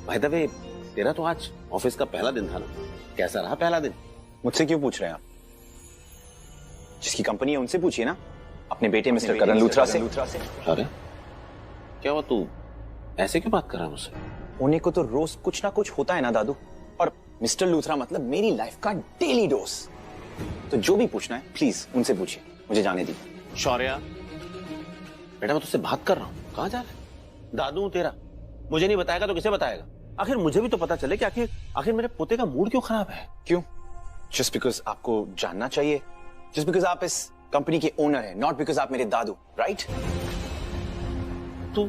H: भाई दबे, तेरा तो आज ऑफिस का पहला दिन था ना, कैसा रहा पहला दिन?
F: मुझसे क्यों पूछ रहे हैं आप? जिसकी कंपनी है उनसे पूछिए ना, अपने बेटे मिस्टर करण लूथरा से।
H: अरे क्या हुआ, तू ऐसे क्यों बात कर रहा है मुझसे?
F: होने को तो रोज कुछ ना कुछ होता है ना दादू, और मिस्टर लूथरा मतलब मेरी लाइफ का डेली डोज। तो जो भी पूछना है प्लीज उनसे पूछिए, मुझे जाने दीजिए।
H: शौर्या बेटा, मैं तुझसे बात कर रहा हूँ, कहाँ जा रहा है? दादू हूं तेरा, मुझे नहीं बताएगा तो किसे बताएगा? आखिर मुझे भी तो पता चले कि आखिर मेरे पोते का मूड क्यों खराब है।
F: क्यों? जस्ट बिकॉज आपको जानना चाहिए, जस्ट बिकॉज आप इस कंपनी के ओनर हैं, नॉट बिकॉज आप मेरे दादू, राइट?
H: तू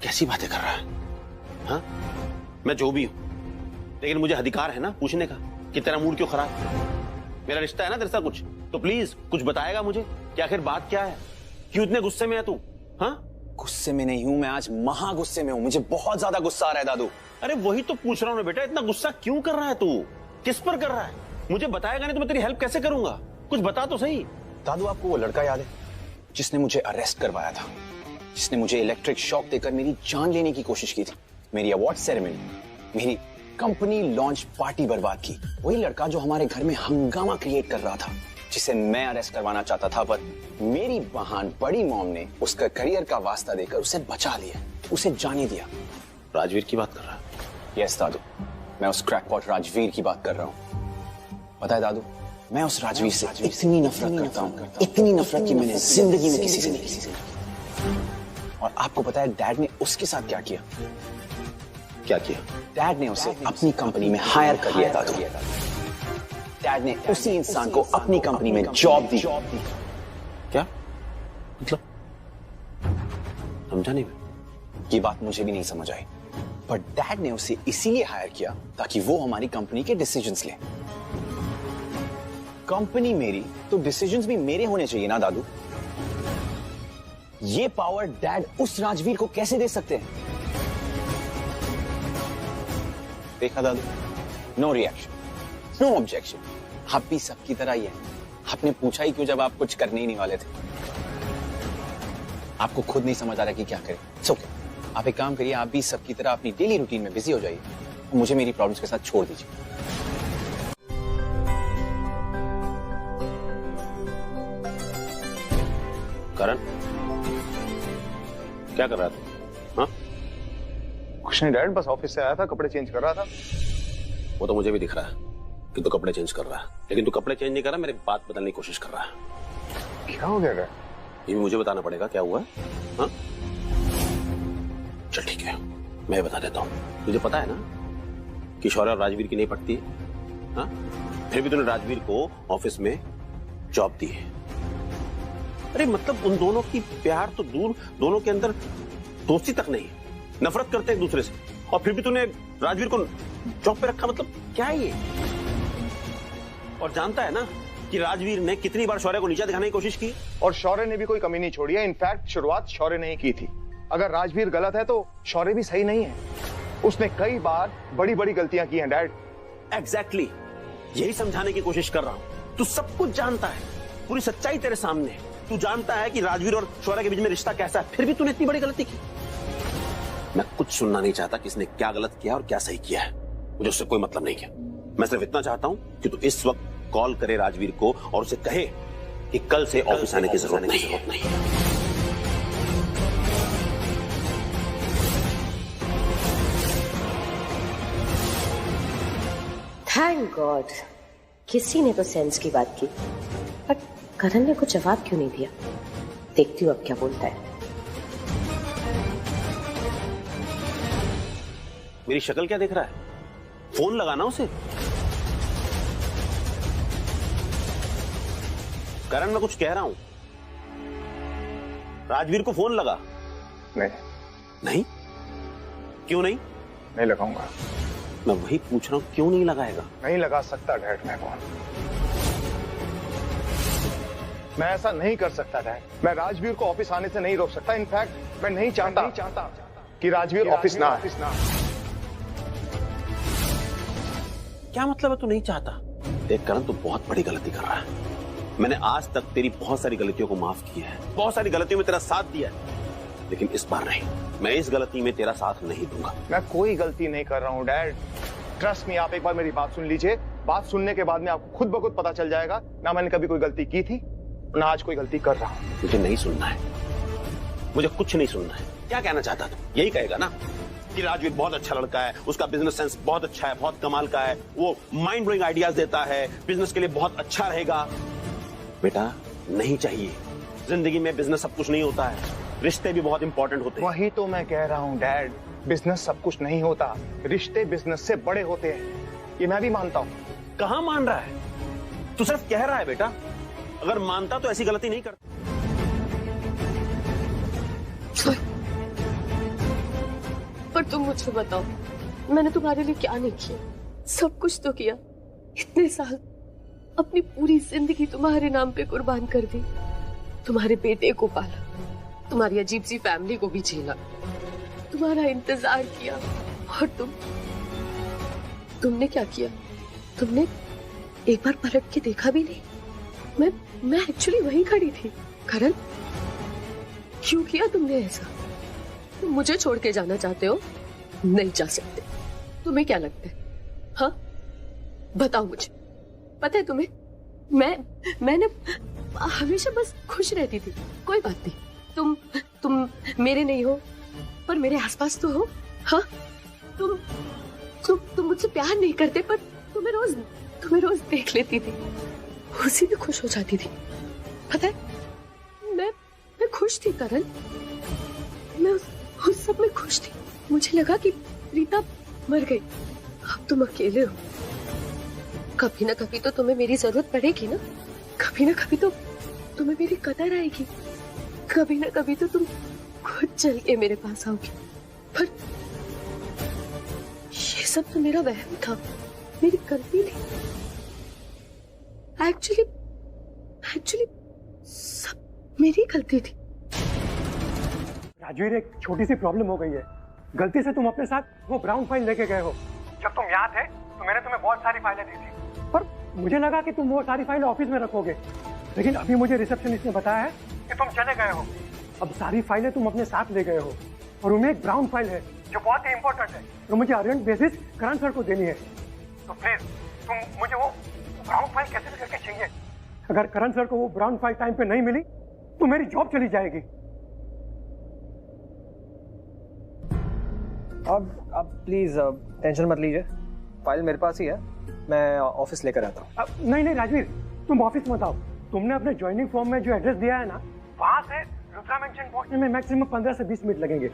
H: कैसी बातें कर रहा है? हाँ, मैं जो भी हूं, लेकिन मुझे अधिकार है ना पूछने का कि तेरा मूड क्यों खराब है। मेरा रिश्ता है ना तेरे साथ कुछ, तो प्लीज कुछ बताएगा मुझे कि आखिर बात क्या है, क्यों इतने गुस्से में है तू? हाँ,
F: गुस्से में नहीं हूं मैं, आज महा गुस्से में हूं, मुझे बहुत ज्यादा गुस्सा आ रहा है दादू।
H: अरे वही तो पूछ रहा हूं ना बेटा, इतना गुस्सा क्यों कर रहा है तू? किस पर कर रहा है? मुझे बताएगा नहीं तो मैं तेरी हेल्प कैसे करूंगा? कुछ बता तो सही।
F: दादू, आपको वो लड़का याद है जिसने मुझे अरेस्ट करवाया था, जिसने मुझे इलेक्ट्रिक शॉक देकर मेरी जान लेने की कोशिश की थी, मेरी अवार्ड सेरेमनी, मेरी कंपनी लॉन्च पार्टी बर्बाद की? वही लड़का जो हमारे घर में हंगामा क्रिएट कर रहा था, जिसे मैं अरेस्ट करवाना चाहता था, पर मेरी बहन बड़ी मॉम ने उसका करियर का वास्ता देकर उसे बचा लिया, उसे जाने दिया।
H: राजवीर की बात कर रहा है?
F: यस दादू, मैं उस क्रैकपॉट राजवीर की बात कर रहा हूँ। पता है दादू, मैं उस राजवीर से इतनी नफरत करता हूँ, इतनी नफरत कि मैंने जिंदगी में किसी से नहीं की। और आपको पता है डैड ने उसके साथ क्या किया?
H: क्या किया?
F: डैड ने उसे अपनी कंपनी में हायर कर लिया दादू। डैड ने उसी इंसान को अपनी कंपनी में जॉब दी।
H: क्या मतलब? समझा नहीं मैं।
F: ये बात मुझे भी नहीं समझ आई, पर डैड ने उसे इसीलिए हायर किया ताकि वो हमारी कंपनी के डिसीजंस ले। कंपनी मेरी तो डिसीजंस भी मेरे होने चाहिए ना दादू। ये पावर डैड उस राजवीर को कैसे दे सकते हैं? देखा दादू, नो रिएक्शन, नो ऑब्जेक्शन। आप भी सबकी तरह ही है। आपने पूछा ही क्यों जब आप कुछ करने ही नहीं वाले थे? आपको खुद नहीं समझ आ रहा कि क्या करें। ओके, आप एक काम करिए, आप भी सबकी तरह अपनी डेली रूटीन में बिजी हो जाइए, मुझे मेरी प्रॉब्लम्स के साथ छोड़ दीजिए।
H: करण, क्या कर रहा था? हाँ?
A: कुछ नहीं डैड, बस ऑफिस से आया था, कपड़े चेंज कर रहा था।
H: वो तो मुझे भी दिख रहा है कि तू कपड़े चेंज कर रहा है, लेकिन तू कपड़े चेंज नहीं कर रहा, मेरी बात बदलने की कोशिश कर रहा है।
A: क्या हो गया डैड?
H: ये भी मुझे बताना पड़ेगा क्या हुआ है? हाँ? चल ठीक है, मैं बता देता हूँ। तुझे पता है ना कि शौर्य और राजवीर की नहीं पटती है? हाँ? फिर भी तूने राजवीर को ऑफिस में जॉब दी है। अरे मतलब उन दोनों की प्यार तो दूर, दोनों के अंदर दोस्ती तक नहीं, नफरत करते एक दूसरे से, और फिर भी तूने राजवीर को जॉब पे रखा। मतलब क्या है ये? और जानता है ना कि राजवीर ने कितनी बार शौर्य को नीचा दिखाने की कोशिश की,
A: और शौर्य ने भी कोई कमी नहीं छोड़ी है। इनफैक्ट शुरुआत शौर्य ने ही की थी। अगर राजवीर गलत है तो शौर्य भी सही नहीं है। उसने कई बार बड़ी बड़ी गलतियां की हैं डैड।
H: एग्जैक्टली, यही समझाने की कोशिश कर रहा हूं। तू सब कुछ जानता है, पूरी सच्चाई तेरे सामने है। तू जानता है कि राजवीर और शौर्य के बीच में रिश्ता कैसा है, फिर भी तूने इतनी बड़ी गलती की। मैं कुछ सुनना नहीं चाहता किसने क्या गलत किया और क्या सही किया है, मुझे उससे कोई मतलब नहीं है। मैं सिर्फ इतना चाहता हूं कि तू इस वक्त कॉल करे राजवीर को और उसे कहे कि कल से ऑफिस आने की जरूरत नहीं है।
B: थैंक गॉड, किसी ने तो सेंस की बात की। बट करण ने कुछ जवाब क्यों नहीं दिया? देखती हूँ अब क्या बोलता है।
H: मेरी शक्ल क्या देख रहा है? फोन लगाना उसे। करण, मैं कुछ कह रहा हूं, राजवीर को फोन लगा।
A: नहीं।
H: नहीं? क्यों नहीं?
A: नहीं लगाऊंगा।
H: मैं वही पूछ रहा हूं, क्यों नहीं लगाएगा?
A: नहीं लगा सकता डैड मैं फोन। मैं ऐसा नहीं कर सकता डैड। मैं राजवीर को ऑफिस आने से नहीं रोक सकता। इनफैक्ट मैं नहीं चाहता कि राजवीर ऑफिस ना आए।
H: क्या मतलब है तू नहीं चाहता? देख करण, तू बहुत बड़ी गलती कर रहा है। मैंने आज तक तेरी बहुत सारी गलतियों को माफ किया है, बहुत सारी गलतियों में तेरा साथ दिया है, लेकिन इस बार नहीं। मैं इस गलती में तेरा साथ नहीं दूंगा।
A: मैं कोई गलती नहीं कर रहा हूं डैड, ट्रस्ट मी। आप एक बार मेरी बात सुन लीजिए। बात सुनने के बाद में आपको खुद ब खुद पता चल जाएगा ना मैंने कभी कोई गलती की थी ना आज कोई गलती कर रहा हूं।
H: मुझे नहीं सुनना है, मुझे कुछ नहीं सुनना है। क्या कहना चाहता तू? यही कहेगा ना कि राजवीर बहुत अच्छा लड़का है, उसका बिजनेस सेंस बहुत अच्छा है, बहुत कमाल का है, वो माइंड ब्लोइंग आइडियाज देता है, बिजनेस के लिए बहुत अच्छा रहेगा। बेटा नहीं चाहिए। जिंदगी में बिजनेस सब कुछ नहीं होता है, रिश्ते भी बहुत इंपॉर्टेंट होते हैं।
A: वही तो मैं कह रहा हूं डैड, बिजनेस सब कुछ नहीं होता, रिश्ते बिजनेस से बड़े होते हैं। ये मैं भी मानता हूं।
H: कहां मान रहा है? तू सिर्फ कह रहा है बेटा। अगर मानता तो ऐसी गलती नहीं करता।
L: पर तुम मुझे बताओ, मैंने तुम्हारे लिए क्या नहीं किया? सब कुछ तो किया। इतने साल अपनी पूरी जिंदगी तुम्हारे नाम पे कुर्बान कर दी। तुम्हारे बेटे को पाला, तुम्हारी अजीब सी फैमिली को भी झेला, तुम्हारा इंतजार किया, और तुमने क्या किया? तुमने एक बार पलट के देखा भी नहीं। मैं एक्चुअली वहीं खड़ी थी। करण, क्यों किया तुमने ऐसा? तुम मुझे छोड़ के जाना चाहते हो? नहीं जा सकते। तुम्हें क्या लगता है? हाँ, बताओ मुझे। पता है तुम्हें, मैंने हमेशा बस खुश रहती थी। कोई बात नहीं, तुम मेरे नहीं हो पर मेरे आसपास तो हो। हाँ, तुम मुझसे प्यार नहीं करते पर तुम्हें रोज देख लेती थी, उसी में खुश हो जाती थी। पता है, मैं खुश थी करण, मैं उस सब में खुश थी। मुझे लगा कि रीता मर गई, अब तुम अकेले हो। कभी ना कभी तो तुम्हें मेरी जरूरत पड़ेगी ना, कभी ना कभी तो तुम्हें मेरी कदर आएगी, कभी ना कभी तो तुम खुद चल के मेरे पास आओगी। पर ये सब तो मेरा वहम था, मेरी गलती थी। एक्चुअली सब मेरी गलती थी।
K: राजवीर, एक छोटी सी प्रॉब्लम हो गई है। गलती से तुम अपने साथ वो ब्राउन फाइल लेके गए हो। जब तुम यहाँ थे तो मैंने तुम्हें बहुत सारी फाइलें दी थी, पर मुझे लगा कि तुम वो सारी फाइलें ऑफिस में रखोगे, लेकिन अभी मुझे रिसेप्शनिस्ट ने बताया है कि तुम चले गए हो। अब सारी फाइलें तुम अपने साथ ले गए हो और उनमें एक ब्राउन फाइल है जो बहुत ही इंपॉर्टेंट है, तो मुझे अर्जेंट बेसिस करण सर को देनी है। तो प्लीज तुम मुझे वो ब्राउन फाइल कैसे भी करके चाहिए। अगर करण सर को वो ब्राउन फाइल टाइम पे नहीं मिली तो मेरी जॉब चली जाएगी।
D: अब प्लीज टेंशन मत लीजिए, फाइल मेरे पास ही है, मैं ऑफिस लेकर आता हूँ।
K: नहीं राजवीर, तुम ऑफिस मत आओ। तुमने अपने ज्वाइनिंग फॉर्म में जो एड्रेस दिया है ना, वहां से लुथरा मेंशन पहुंचने में मैक्सिमम 15 से 20 मिनट लगेंगे।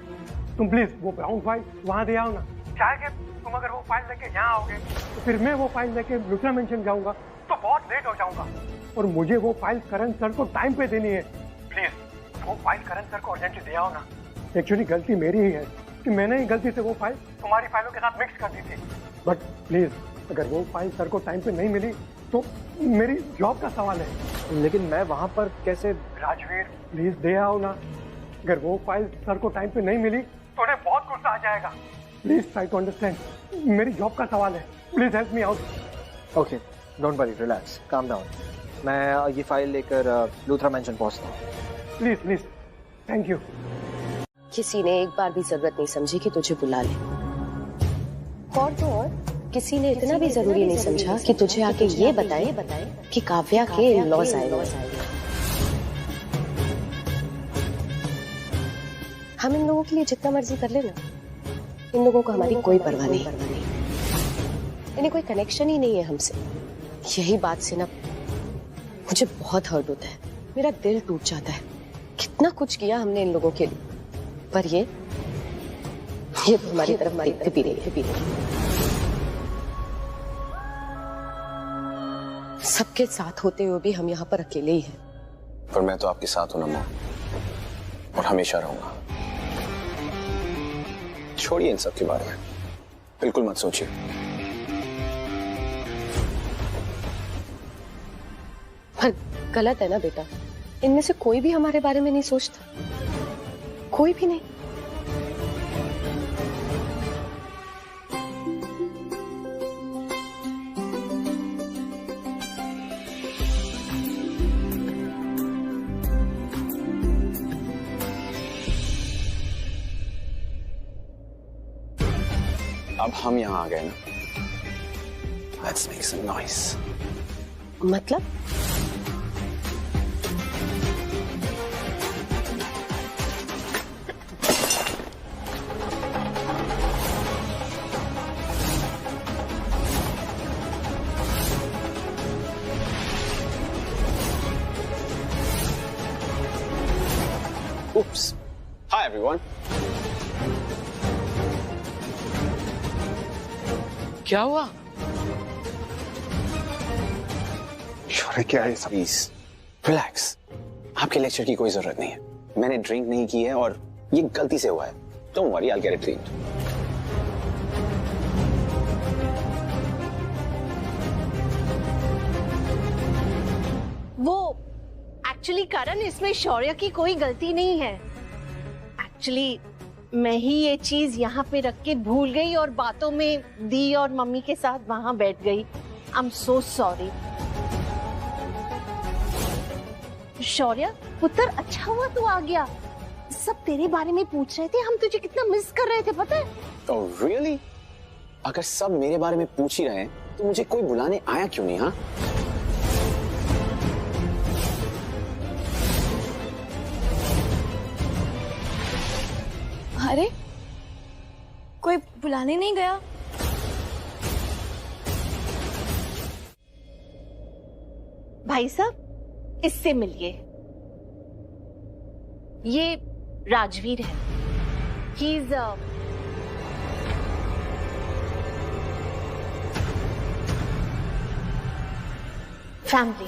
K: तुम प्लीज वो ब्राउन फाइल वहां दे आओ ना। चाहे कि तुम अगर वो फाइल लेके यहाँ आओगे तो फिर मैं वो फाइल लेके लुथरा मेंशन जाऊंगा तो बहुत लेट हो जाऊंगा, और मुझे वो फाइल करण सर को टाइम पे देनी है। प्लीज वो फाइल करण सर को अर्जेंटली दे आओ ना। एक्चुअली गलती मेरी ही है कि मैंने ही गलती से वो फाइल तुम्हारी फाइलों के साथ मिक्स कर दी थी, बट प्लीज अगर वो फाइल सर को टाइम पे नहीं मिली तो मेरी जॉब का सवाल है।
D: लेकिन मैं वहां पर कैसे?
K: राजवीर प्लीज दे आओ ना। अगर वो फाइल सर को टाइम पे नहीं मिली तो उन्हें बहुत गुस्सा आ जाएगा। प्लीज ट्राई टू अंडरस्टैंड, मेरी जॉब का सवाल है। Please help me out.
D: Okay, don't worry, relax, calm down. मैं ये फाइल लेकर लुथरा मेंशन पहुंचता हूँ।
K: Please please, thank you.
B: किसी ने एक बार भी जरूरत नहीं समझी कि तुझे बुला ले, और तो और किसी ने इतना भी जरूरी नहीं समझा कि तुझे आके ये बताए कि काव्या के इन-लॉज आए। हम इन लोगों के लिए जितना मर्जी कर लेना, इन लोगों को हमारी कोई परवाह नहीं, इन्हें कोई कनेक्शन ही नहीं है हमसे। यही बात से ना मुझे बहुत हर्ट होता है, मेरा दिल टूट जाता है। कितना कुछ किया हमने इन लोगों के लिए, पर ये तो हमारी तरफ देखते भी नहीं है। सबके साथ होते हुए भी हम यहाँ पर अकेले ही हैं।
F: पर मैं तो आपके साथ हूं ना माँ, और हमेशा रहूंगा। छोड़िए इन सब के बारे में, बिल्कुल मत सोचिए।
B: पर गलत है ना बेटा, इनमें से कोई भी हमारे बारे में नहीं सोचता, कोई भी नहीं।
F: अब हम यहाँ आ गए ना, Let's make some noise.
B: मतलब?
F: Oops. Hi everyone.
A: क्या हुआ? शौर्य क्या है सब?
F: प्लीज रिलैक्स, आपके लेक्चर की कोई जरूरत नहीं है। मैंने ड्रिंक नहीं की है और ये गलती से हुआ है। Don't worry, I'll get it cleaned.
P: वो एक्चुअली करण, इसमें शौर्य की कोई गलती नहीं है। एक्चुअली मैं ही ये चीज यहाँ पे रख के भूल गई और बातों में दी और मम्मी के साथ वहां बैठ गई। I am so sorry. शौर्य पुत्र, अच्छा हुआ तू आ गया। सब तेरे बारे में पूछ रहे थे, हम तुझे कितना मिस कर रहे थे पता है?
F: Oh really? अगर सब मेरे बारे में पूछ ही रहे हैं तो मुझे कोई बुलाने आया क्यों नहीं? हाँ,
T: अरे कोई बुलाने नहीं गया?
P: भाई साहब, इससे मिलिए। ये राजवीर है। He is family.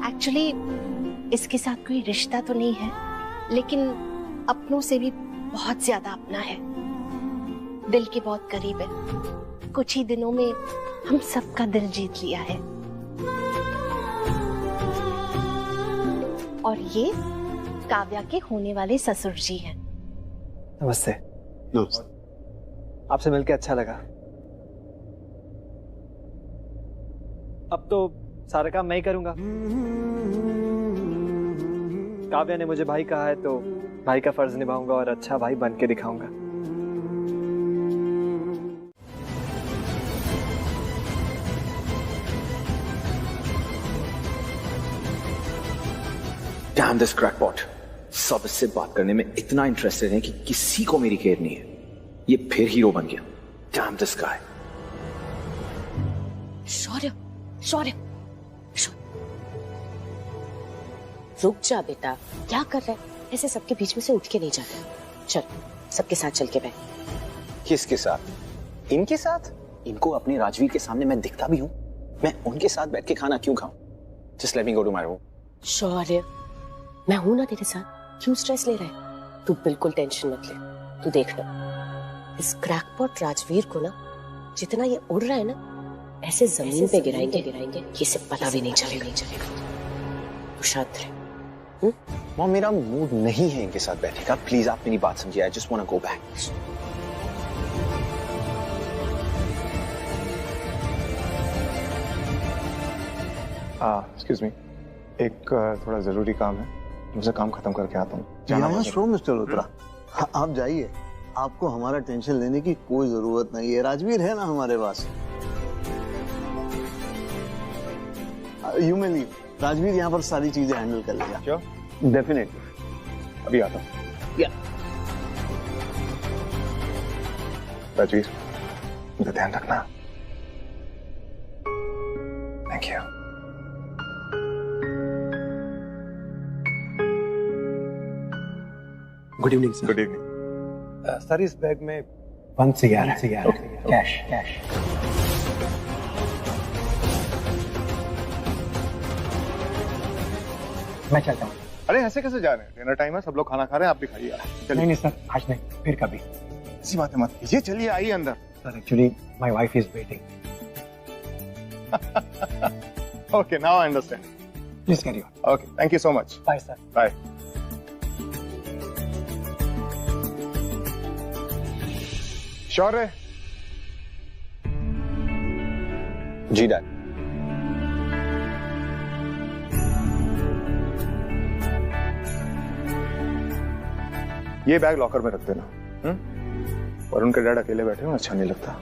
P: एक्चुअली इसके साथ कोई रिश्ता तो नहीं है, लेकिन अपनों से भी बहुत ज्यादा अपना है, दिल के बहुत करीब है। कुछ ही दिनों में हम सबका दिल जीत लिया है। और ये काव्या के होने वाले ससुर जी हैं।
D: नमस्ते। आपसे मिलके अच्छा लगा। अब तो सारा काम मैं ही करूंगा। काव्या ने मुझे भाई कहा है तो भाई का फर्ज निभाऊंगा और अच्छा भाई बन के दिखाऊंगा।
C: Damn this crackpot! सब इससे बात करने में इतना इंटरेस्टेड है कि किसी को मेरी केयर नहीं है। ये फिर हीरो बन गया। Damn this guy!
B: शौर्य, शौर्य, रुक जा बेटा, क्या कर रहे? ऐसे सबके बीच में से उठ के नहीं जाते। चल, सबके साथ चल के बैठ।
C: किसके साथ? इनके साथ? इनको अपने राजवीर के सामने मैं दिखता भी हूं। मैं उनके साथ बैठ के खाना क्यों खाऊं? Just let me go to my room.
B: शौर्य, मैं हूं ना तेरे साथ, क्यों स्ट्रेस ले रहा है? तू बिल्कुल टेंशन मत ले। तू देखना, इस क्रैकपॉट राजवीर को ना जितना ये उड़ रहा है ना, ऐसे जमीन पे गिराएंगे कि इसे पता भी नहीं चलेगा। तू शांत रहे।
C: मॉम, मेरा मूड नहीं है इनके साथ बैठने का। प्लीज आप मेरी बात समझिए। I just want to go back.
A: Excuse me, एक थोड़ा जरूरी काम है, मुझे काम खत्म करके आता हूँ।
O: नमस्कार मिस्टर लुथरा, आप जाइए, आपको हमारा टेंशन लेने की कोई जरूरत नहीं है। राजवीर है ना हमारे पास। यू मे लीव, राजवीर यहाँ पर सारी चीजें हैंडल कर लेगा।
A: श्योर?
O: डेफिनेटली।
A: अभी आता हूँ।
O: या
A: राजवीर, मुझे ध्यान रखना। Thank you.
K: Good evening sir.
A: Good evening.
K: Sir, इस बैग में 1 CR है। कैश। मैं चलता हूँ।
A: अरे ऐसे कैसे जा रहे हैं? डिनर टाइम है, सब लोग खाना खा रहे हैं, आप भी खाइए।
K: नहीं सर, आज नहीं, फिर कभी।
A: ऐसी बातें मत कीजिए, चलिए आइए अंदर।
K: Sir, actually my wife is waiting.
A: Okay, now I understand.
K: Please carry on.
A: Okay, thank you so much.
K: Bye sir.
A: Bye. Shaurya.
C: जी डैड।
A: ये बैग लॉकर में रख देना। और उनके डैड अकेले बैठे हो, अच्छा नहीं लगता।